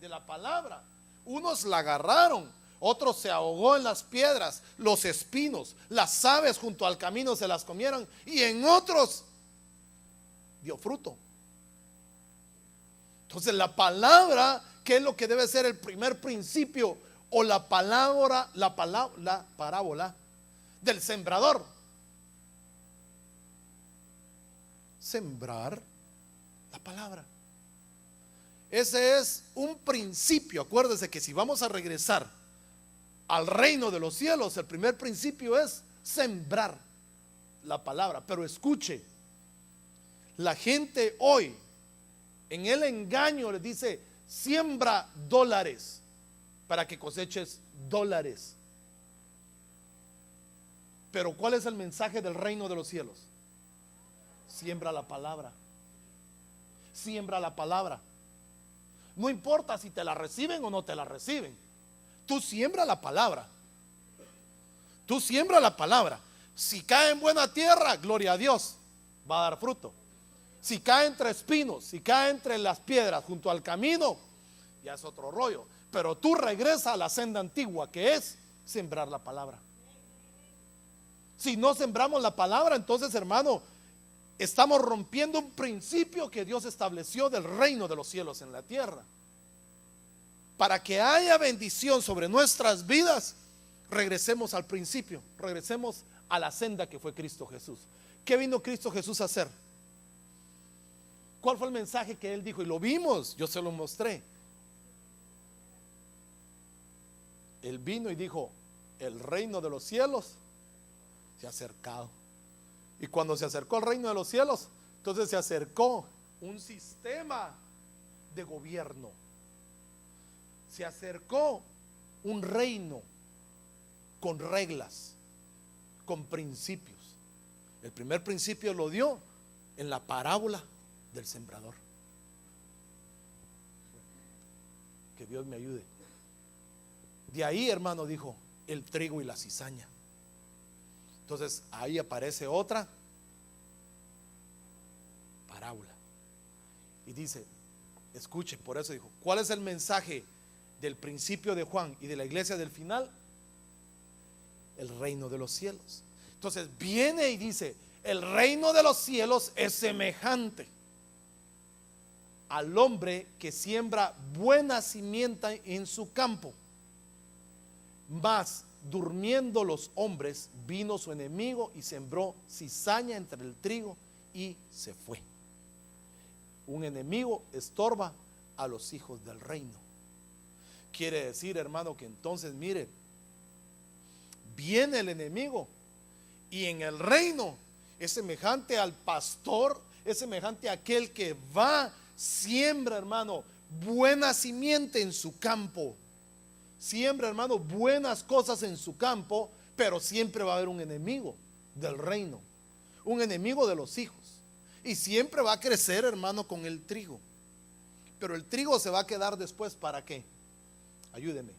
de la palabra. Unos la agarraron, otros se ahogó en las piedras, los espinos, las aves junto al camino se las comieron, y en otros dio fruto. Entonces la palabra, ¿qué es lo que debe ser el primer principio? O la palabra, la parábola del sembrador. Sembrar la palabra. Ese es un principio. Acuérdese que si vamos a regresar al reino de los cielos, el primer principio es sembrar la palabra. Pero escuche, la gente hoy en el engaño les dice, siembra dólares para que coseches dólares. Pero ¿cuál es el mensaje del reino de los cielos? Siembra la palabra. Siembra la palabra. No importa si te la reciben o no te la reciben. Tú siembra la palabra. Tú siembra la palabra. Si cae en buena tierra, gloria a Dios, va a dar fruto. Si cae entre espinos, si cae entre las piedras junto al camino, ya es otro rollo. Pero tú regresa a la senda antigua, que es sembrar la palabra. Si no sembramos la palabra, entonces, hermano, estamos rompiendo un principio que Dios estableció del reino de los cielos en la tierra. Para que haya bendición sobre nuestras vidas, regresemos al principio, regresemos a la senda que fue Cristo Jesús. ¿Qué vino Cristo Jesús a hacer? ¿Cuál fue el mensaje que Él dijo? Y lo vimos, yo se lo mostré. Él vino y dijo, el reino de los cielos se ha acercado. Y cuando se acercó el reino de los cielos, entonces se acercó un sistema de gobierno. Se acercó un reino con reglas, con principios. El primer principio lo dio en la parábola del sembrador. Que Dios me ayude. De ahí, hermano, dijo, el trigo y la cizaña. Entonces ahí aparece otra parábola. Y dice, escuche, por eso dijo, ¿cuál es el mensaje del principio de Juan y de la iglesia del final? El reino de los cielos. Entonces viene y dice, el reino de los cielos es semejante al hombre que siembra buena simiente en su campo. Mas durmiendo los hombres, vino su enemigo y sembró cizaña entre el trigo y se fue. Un enemigo estorba a los hijos del reino. Quiere decir, hermano, que entonces, mire, viene el enemigo y en el reino es semejante al pastor, es semejante a aquel que va, siembra, hermano, buena simiente en su campo. siembra, hermano, buenas cosas en su campo, pero siempre va a haber un enemigo del reino, un enemigo de los hijos. Y siempre va a crecer, hermano, con el trigo. Pero el trigo se va a quedar después, ¿para qué? Ayúdeme.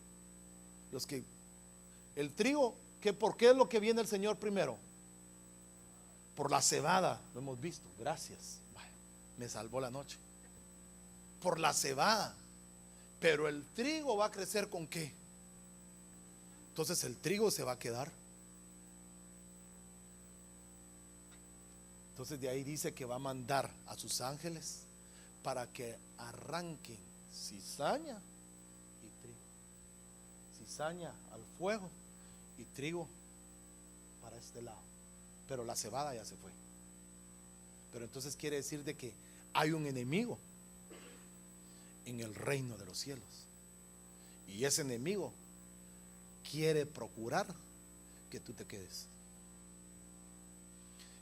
El trigo, ¿por qué es lo que viene el Señor primero? Por la cebada, lo hemos visto, gracias. Vaya, me salvó la noche. Por la cebada. Pero el trigo va a crecer ¿con qué? Entonces el trigo se va a quedar. Entonces de ahí dice que va a mandar a sus ángeles para que arranquen cizaña y trigo. Cizaña al fuego y trigo para este lado. Pero la cebada ya se fue. Pero entonces quiere decir de que hay un enemigo en el reino de los cielos. Y ese enemigo quiere procurar que tú te quedes.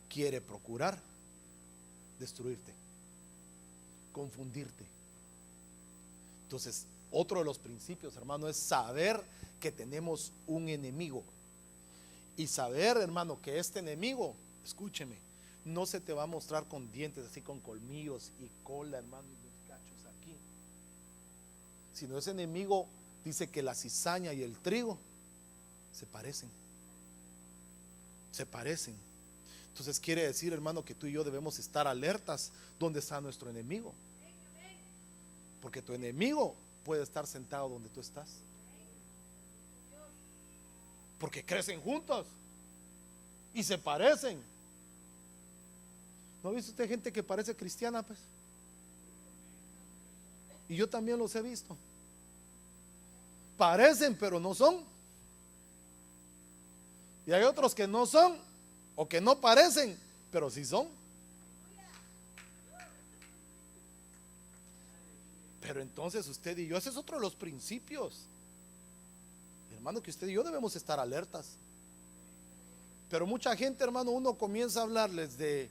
Quiere procurar destruirte, confundirte. Entonces, otro de los principios, hermano, es saber que tenemos un enemigo. Y saber, hermano, que este enemigo, escúcheme, no se te va a mostrar con dientes, así con colmillos y cola, hermano, y los cachos aquí. Sino ese enemigo dice que la cizaña y el trigo se parecen. Se parecen. Entonces quiere decir, hermano, que tú y yo debemos estar alertas donde está nuestro enemigo. Porque tu enemigo puede estar sentado donde tú estás. Porque crecen juntos y se parecen. ¿No ha visto usted gente que parece cristiana, pues? Y yo también los he visto. Parecen, pero no son. Y hay otros que no son, o que no parecen, pero sí son. Pero entonces usted y yo, ese es otro de los principios, hermano, que usted y yo debemos estar alertas. Pero mucha gente, hermano, uno comienza a hablarles de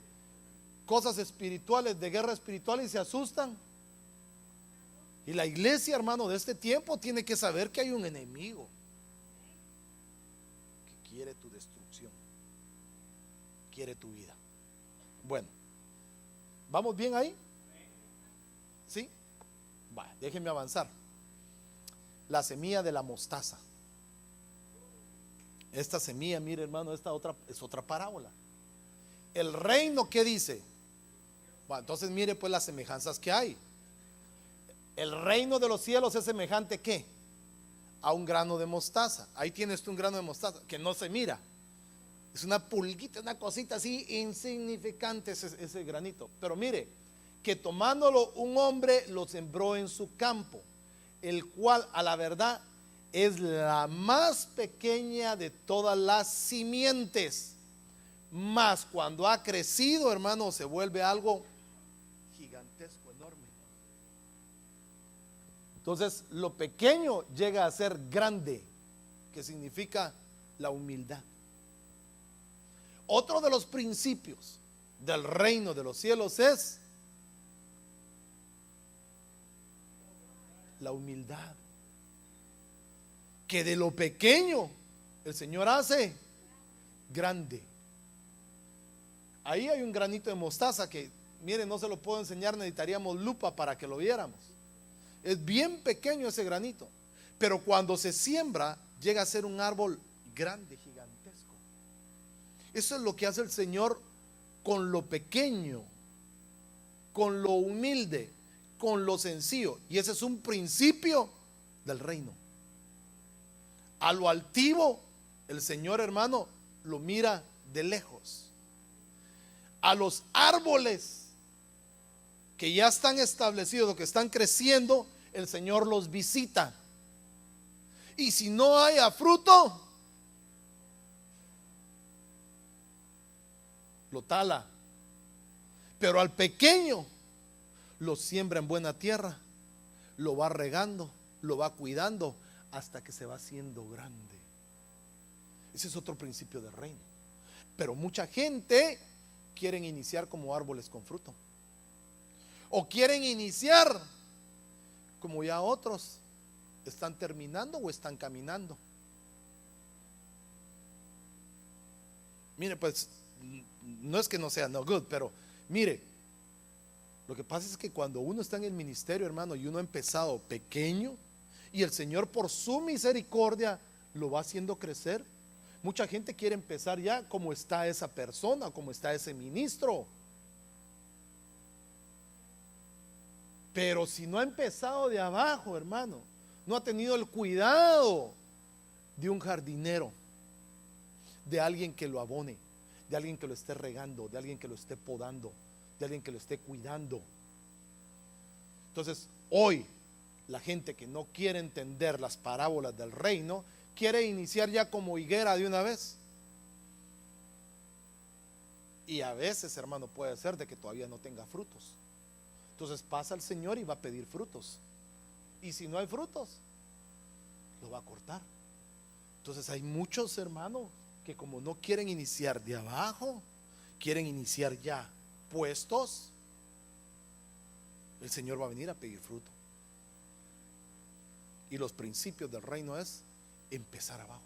cosas espirituales, de guerra espiritual, y se asustan. Y la iglesia, hermano, de este tiempo tiene que saber que hay un enemigo que quiere tu destrucción, quiere tu vida. Bueno, ¿vamos bien ahí? ¿Sí? Va, déjenme avanzar. La semilla de la mostaza. Esta semilla, mire, hermano, esta otra es otra parábola. El reino, ¿qué dice? Bueno, entonces mire pues las semejanzas que hay. El reino de los cielos es semejante ¿qué? A un grano de mostaza. Ahí tienes tú un grano de mostaza que no se mira. Es una pulguita, una cosita así insignificante ese granito. Pero mire, que tomándolo un hombre lo sembró en su campo, el cual a la verdad es la más pequeña de todas las simientes. Mas cuando ha crecido, hermano, se vuelve algo gigantesco, enorme. Entonces, lo pequeño llega a ser grande, que significa la humildad. Otro de los principios del reino de los cielos es la humildad. Que de lo pequeño el Señor hace grande. Ahí hay un granito de mostaza que, miren, no se lo puedo enseñar, necesitaríamos lupa para que lo viéramos. Es bien pequeño ese granito, pero cuando se siembra llega a ser un árbol grande, gigantesco. Eso es lo que hace el Señor con lo pequeño, con lo humilde, con lo sencillo. Y ese es un principio del reino. A lo altivo, el Señor, hermano, lo mira de lejos. A los árboles que ya están establecidos, que están creciendo, el Señor los visita. Y si no haya fruto, lo tala. Pero al pequeño lo siembra en buena tierra, lo va regando, lo va cuidando hasta que se va haciendo grande. Ese es otro principio del reino. Pero mucha gente quieren iniciar como árboles con fruto, o quieren iniciar como ya otros ¿Están terminando o están caminando? Mire, pues no es que no sea no good, pero mire, lo que pasa es que cuando uno está en el ministerio, hermano, y uno ha empezado pequeño, y el Señor por su misericordia lo va haciendo crecer, mucha gente quiere empezar ya como está esa persona, como está ese ministro. Pero si no ha empezado de abajo, hermano, no ha tenido el cuidado de un jardinero, de alguien que lo abone, de alguien que lo esté regando, de alguien que lo esté podando, de alguien que lo esté cuidando. Entonces, hoy la gente que no quiere entender las parábolas del reino quiere iniciar ya como higuera de una vez. Y a veces, hermano, puede ser de que todavía no tenga frutos. Entonces pasa el Señor y va a pedir frutos. Y si no hay frutos, lo va a cortar. Entonces hay muchos, hermanos, que como no quieren iniciar de abajo, quieren iniciar ya puestos, el Señor va a venir a pedir fruto. Y los principios del reino es empezar abajo.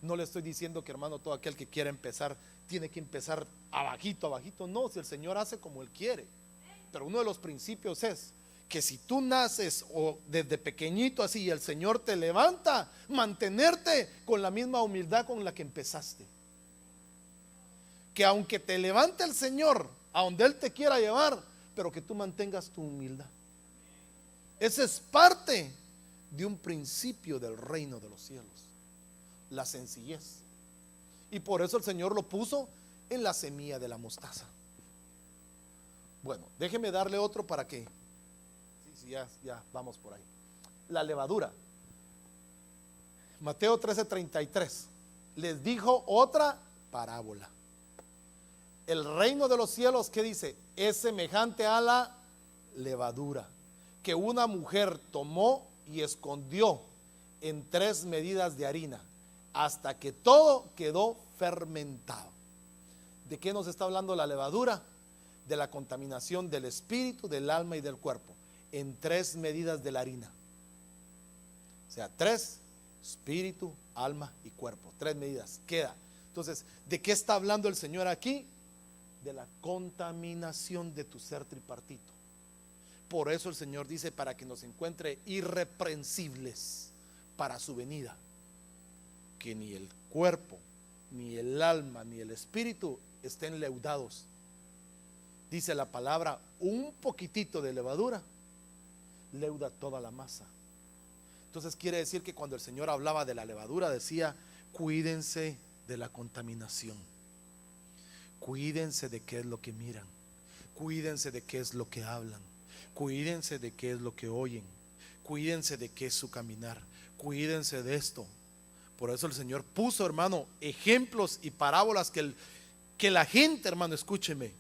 No le estoy diciendo que, hermano, todo aquel que quiera empezar tiene que empezar abajito, abajito. No, si el Señor hace como Él quiere. Pero uno de los principios es que si tú naces o desde pequeñito así y el Señor te levanta, mantenerte con la misma humildad con la que empezaste. Que aunque te levante el Señor a donde Él te quiera llevar, pero que tú mantengas tu humildad. Ese es parte de un principio del reino de los cielos, la sencillez. Y por eso el Señor lo puso en la semilla de la mostaza. Bueno, déjeme darle otro para que ya vamos por ahí. La levadura. Mateo 13:33 les dijo otra parábola. El reino de los cielos, ¿qué dice? Es semejante a la levadura que una mujer tomó y escondió en 3 medidas de harina hasta que todo quedó fermentado. ¿De qué nos está hablando la levadura? De la contaminación del espíritu, del alma y del cuerpo, en 3 medidas de la harina. O sea, 3, espíritu, alma y cuerpo, 3 medidas, queda. Entonces, ¿de qué está hablando el Señor aquí? De la contaminación de tu ser tripartito. Por eso el Señor dice, para que nos encuentre irreprensibles para su venida, que ni el cuerpo, ni el alma, ni el espíritu estén leudados. Dice la palabra, un poquitito de levadura leuda toda la masa. Entonces quiere decir que cuando el Señor hablaba de la levadura decía, cuídense de la contaminación, cuídense de qué es lo que miran, cuídense de qué es lo que hablan, cuídense de qué es lo que oyen, cuídense de qué es su caminar, cuídense de esto. Por eso el Señor puso, hermano, ejemplos y parábolas que la gente, hermano, escúcheme,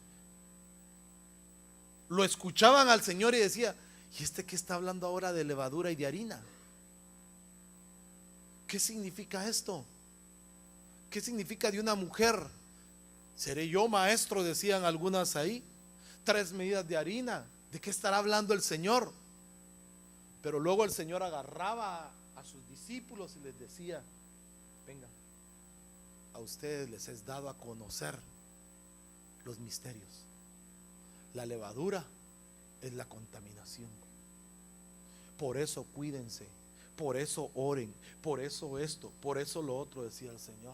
lo escuchaban al Señor y decía, ¿y este qué está hablando ahora de levadura y de harina? ¿Qué significa esto? ¿Qué significa de una mujer? ¿Seré yo maestro? Decían algunas ahí. 3 medidas de harina. ¿De qué estará hablando el Señor? Pero luego el Señor agarraba a sus discípulos y les decía, vengan, a ustedes les es dado a conocer los misterios. La levadura es la contaminación. Por eso cuídense, por eso oren, por eso esto, por eso lo otro, decía el Señor,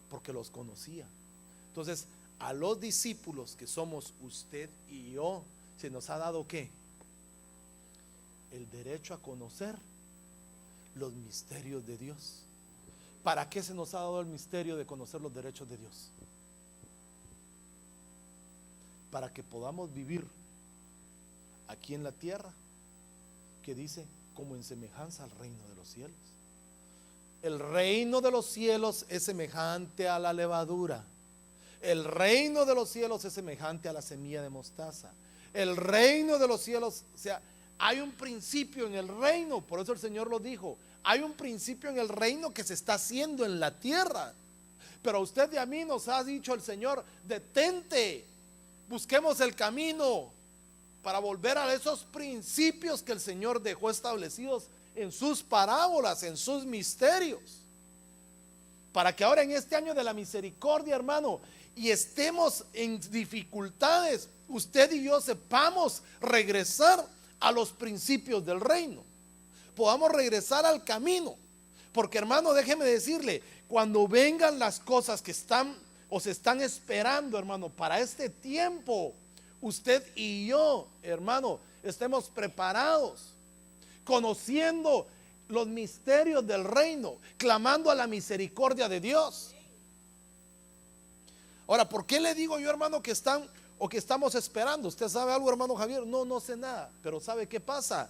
porque los conocía. Entonces, a los discípulos que somos usted y yo, se nos ha dado ¿qué? El derecho a conocer los misterios de Dios. ¿Para qué se nos ha dado el misterio de conocer los derechos de Dios? Para que podamos vivir aquí en la tierra, que dice, como en semejanza al reino de los cielos. El reino de los cielos es semejante a la levadura. El reino de los cielos es semejante a la semilla de mostaza. El reino de los cielos, o sea, hay un principio en el reino, por eso el Señor lo dijo, hay un principio en el reino que se está haciendo en la tierra. Pero a usted y a mí nos ha dicho el Señor, detente, busquemos el camino para volver a esos principios que el Señor dejó establecidos en sus parábolas, en sus misterios. Para que ahora en este año de la misericordia, hermano, y estemos en dificultades, usted y yo sepamos regresar a los principios del reino. Podamos regresar al camino. Porque, hermano, déjeme decirle, cuando vengan las cosas que están o se están esperando, hermano, para este tiempo, usted y yo, hermano, estemos preparados, conociendo los misterios del reino, clamando a la misericordia de Dios. Ahora, ¿por qué le digo yo, hermano, que están o que estamos esperando? ¿Usted sabe algo, hermano Javier? No, no sé nada, pero ¿sabe qué pasa?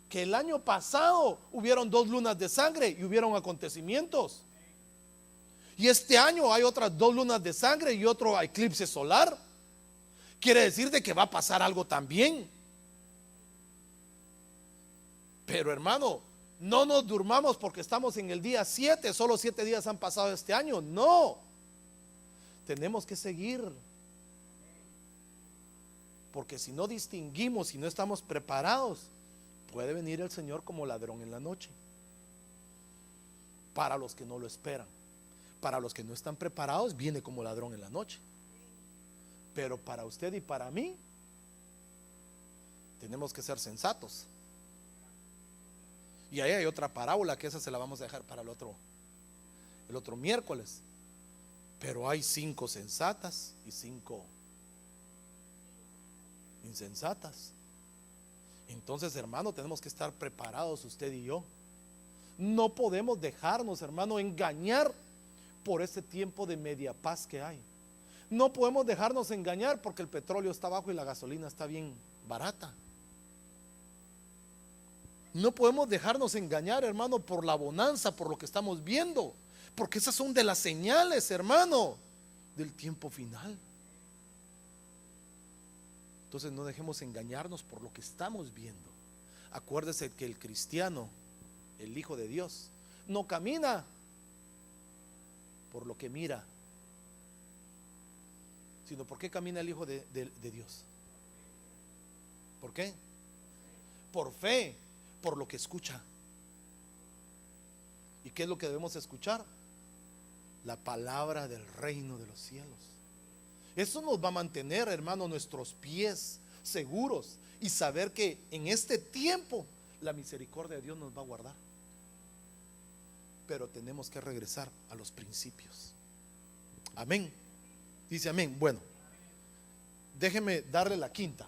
Que el año pasado hubieron 2 lunas de sangre y hubieron acontecimientos. Y este año hay otras 2 lunas de sangre y otro eclipse solar. Quiere decir de que va a pasar algo también. Pero, hermano, no nos durmamos porque estamos en el día 7, solo 7 días han pasado este año. No, tenemos que seguir. Porque si no distinguimos, si no estamos preparados, puede venir el Señor como ladrón en la noche. Para los que no lo esperan. Para los que no están preparados, viene como ladrón en la noche. Pero para usted y para mí, tenemos que ser sensatos. Y ahí hay otra parábola que esa se la vamos a dejar para el otro miércoles. Pero hay 5 sensatas y 5 insensatas. Entonces, hermano, tenemos que estar preparados usted y yo. No podemos dejarnos, hermano, engañar por ese tiempo de media paz que hay. No podemos dejarnos engañar porque el petróleo está bajo y la gasolina está bien barata. No podemos dejarnos engañar, hermano, por la bonanza, por lo que estamos viendo, porque esas son de las señales, hermano, del tiempo final. Entonces no dejemos engañarnos por lo que estamos viendo. Acuérdese que el cristiano, el Hijo de Dios, no camina por lo que mira, sino por qué camina el Hijo de Dios. ¿Por qué? Por fe, por lo que escucha. ¿Y qué es lo que debemos escuchar? La palabra del reino de los cielos. Eso nos va a mantener, hermano, nuestros pies seguros y saber que en este tiempo la misericordia de Dios nos va a guardar. Pero tenemos que regresar a los principios. Amén. Dice amén. Bueno, déjeme darle la quinta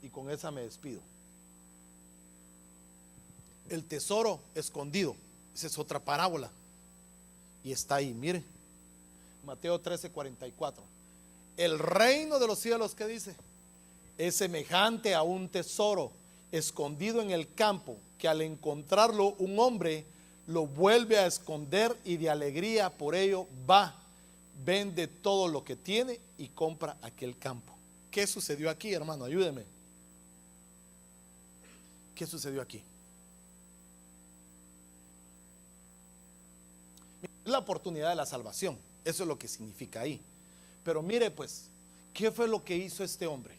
y con esa me despido. El tesoro escondido. Esa es otra parábola y está ahí, mire, Mateo 13:44. El reino de los cielos, ¿qué dice? Es semejante a un tesoro escondido en el campo, que al encontrarlo un hombre lo vuelve a esconder y de alegría por ello va, vende todo lo que tiene y compra aquel campo. ¿Qué sucedió aquí, hermano? Ayúdeme. ¿Qué sucedió aquí? La oportunidad de la salvación, eso es lo que significa ahí. Pero mire pues, ¿qué fue lo que hizo este hombre?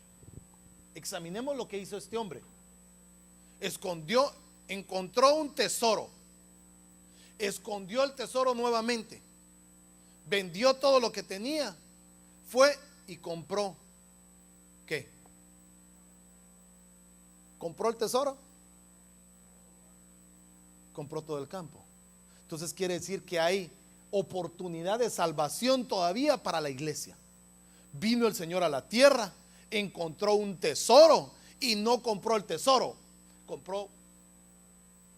Examinemos lo que hizo este hombre. Escondió, encontró un tesoro, escondió el tesoro nuevamente, vendió todo lo que tenía, fue y compró. ¿Qué? ¿Compró el tesoro? Compró todo el campo. Entonces quiere decir que hay oportunidad de salvación todavía para la iglesia. Vino el Señor a la tierra, encontró un tesoro y no compró el tesoro, compró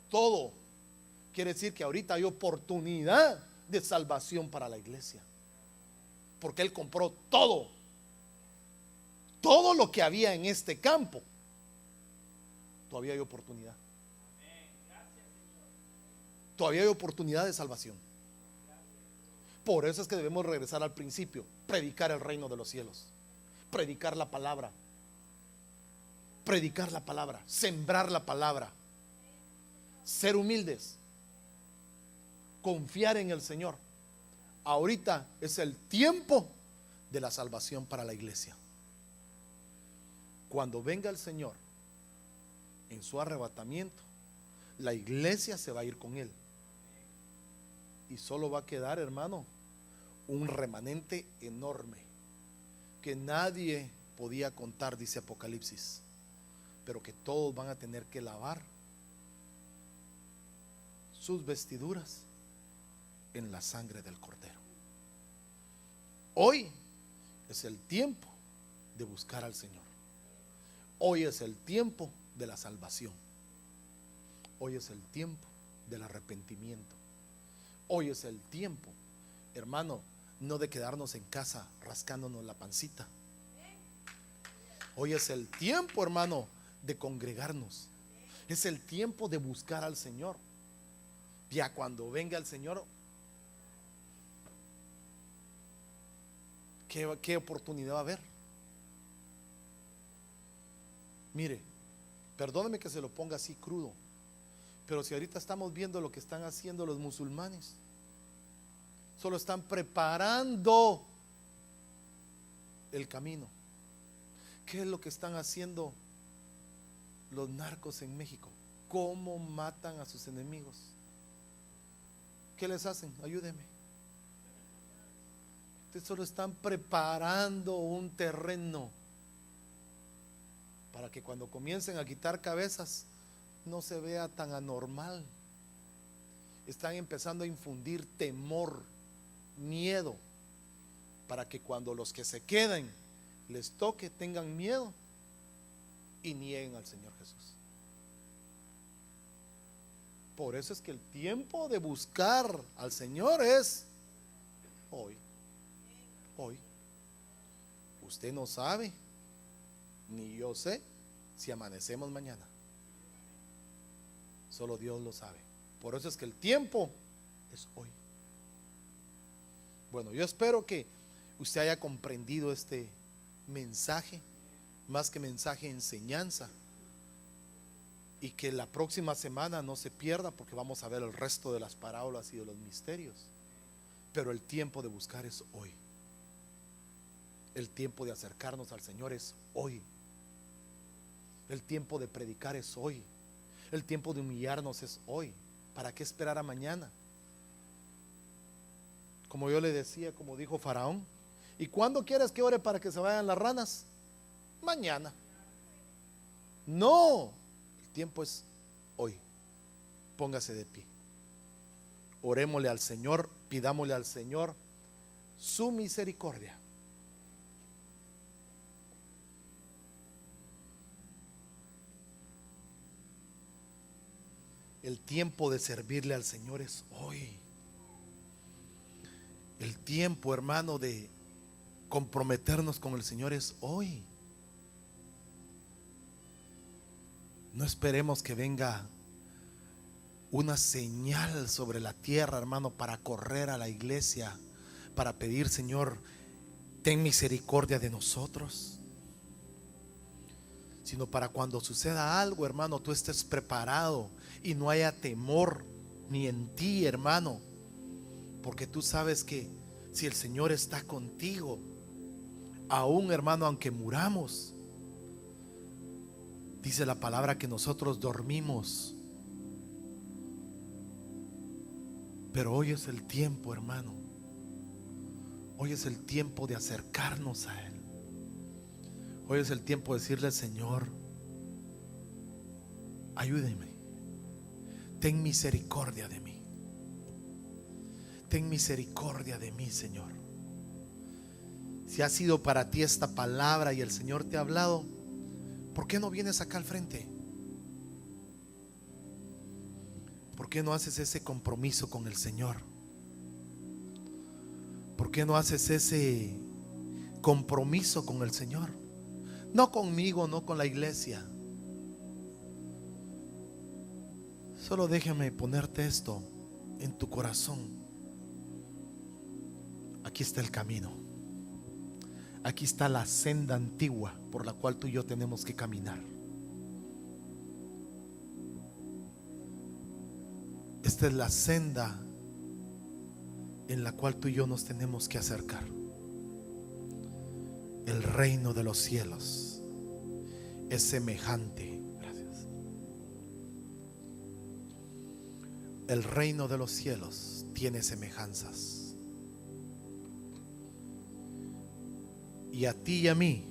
todo. Quiere decir que ahorita hay oportunidad de salvación para la iglesia, porque Él compró todo, todo lo que había en este campo. Todavía hay oportunidad. Todavía hay oportunidad de salvación. Por eso es que debemos regresar al principio, predicar el reino de los cielos, predicar la palabra, sembrar la palabra, ser humildes, confiar en el Señor. Ahorita es el tiempo de la salvación para la iglesia. Cuando venga el Señor en su arrebatamiento, la iglesia se va a ir con él. Y solo va a quedar, hermano, un remanente enorme que nadie podía contar, dice Apocalipsis, pero que todos van a tener que lavar sus vestiduras en la sangre del Cordero. Hoy es el tiempo de buscar al Señor. Hoy es el tiempo de la salvación. Hoy es el tiempo del arrepentimiento. Hoy es el tiempo, hermano, no de quedarnos en casa rascándonos la pancita. Hoy es el tiempo, hermano, de congregarnos. Es el tiempo de buscar al Señor. Ya cuando venga el Señor, ¿qué oportunidad va a haber? Mire, perdóneme que se lo ponga así crudo, pero si ahorita estamos viendo lo que están haciendo los musulmanes, solo están preparando el camino. ¿Qué es lo que están haciendo los narcos en México? ¿Cómo matan a sus enemigos? ¿Qué les hacen? Ayúdeme. Ustedes solo están preparando un terreno para que cuando comiencen a quitar cabezas no se vea tan anormal. Están empezando a infundir temor, miedo, para que cuando los que se queden les toque, tengan miedo y nieguen al Señor Jesús. Por eso es que el tiempo de buscar al Señor es hoy. Hoy. Usted no sabe, ni yo sé, si amanecemos mañana. Solo Dios lo sabe. Por eso es que el tiempo es hoy. Bueno, yo espero que usted haya comprendido este mensaje, más que mensaje, enseñanza, y que la próxima semana no se pierda, porque vamos a ver el resto de las parábolas y de los misterios. Pero el tiempo de buscar es hoy. El tiempo de acercarnos al Señor es hoy. El tiempo de predicar es hoy. El tiempo de humillarnos es hoy. ¿Para qué esperar a mañana? Como yo le decía, como dijo Faraón, ¿y cuándo quieres que ore para que se vayan las ranas? Mañana. No, el tiempo es hoy. Póngase de pie. Orémosle al Señor, pidámosle al Señor su misericordia. El tiempo de servirle al Señor es hoy. El tiempo, hermano, de comprometernos con el Señor es hoy. No esperemos que venga una señal sobre la tierra, hermano, para correr a la iglesia, para pedir: Señor, ten misericordia de nosotros. Sino para cuando suceda algo, hermano, tú estés preparado y no haya temor ni en ti, hermano, porque tú sabes que si el Señor está contigo, aún, hermano, aunque muramos, dice la palabra que nosotros dormimos. Pero hoy es el tiempo, hermano. Hoy es el tiempo de acercarnos a Él. Hoy es el tiempo de decirle: Señor, ayúdeme. Ten misericordia de mí. Ten misericordia de mí, Señor. Si ha sido para ti esta palabra y el Señor te ha hablado, ¿por qué no vienes acá al frente? ¿Por qué no haces ese compromiso con el Señor? ¿Por qué no haces ese compromiso con el Señor? No conmigo, no con la iglesia. Solo déjame ponerte esto en tu corazón. Aquí está el camino. Aquí está la senda antigua por la cual tú y yo tenemos que caminar. Esta es la senda en la cual tú y yo nos tenemos que acercar. El reino de los cielos es semejante. Gracias. el reino de los cielos tiene semejanzas. Y a ti y a mí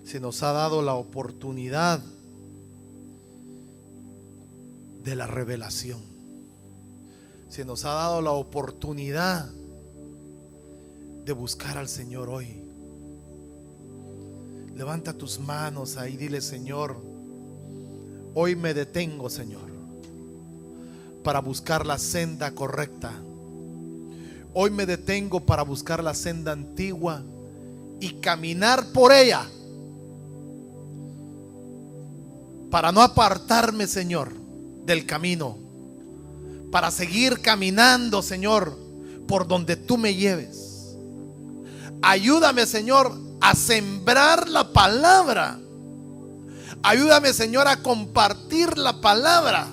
se nos ha dado la oportunidad de la revelación. Se nos ha dado la oportunidad de buscar al Señor hoy. Levanta tus manos ahí, dile: Señor, hoy me detengo, Señor, para buscar la senda correcta. Hoy me detengo para buscar la senda antigua y caminar por ella, para no apartarme, Señor, del camino, para seguir caminando, Señor, por donde tú me lleves. Ayúdame, Señor, a sembrar la palabra. Ayúdame, Señor, a compartir la palabra.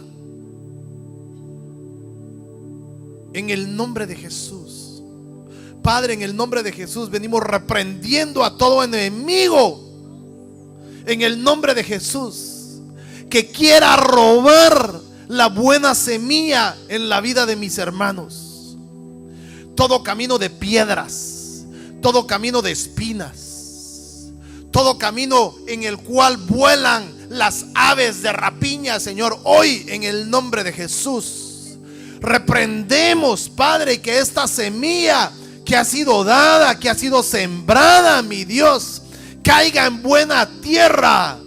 En el nombre de Jesús. Padre, en el nombre de Jesús venimos reprendiendo a todo enemigo, en el nombre de Jesús, que quiera robar la buena semilla en la vida de mis hermanos. Todo camino de piedras, todo camino de espinas, todo camino en el cual vuelan las aves de rapiña, Señor, hoy en el nombre de Jesús reprendemos, Padre, que esta semilla que ha sido dada, que ha sido sembrada, mi Dios, caiga en buena tierra.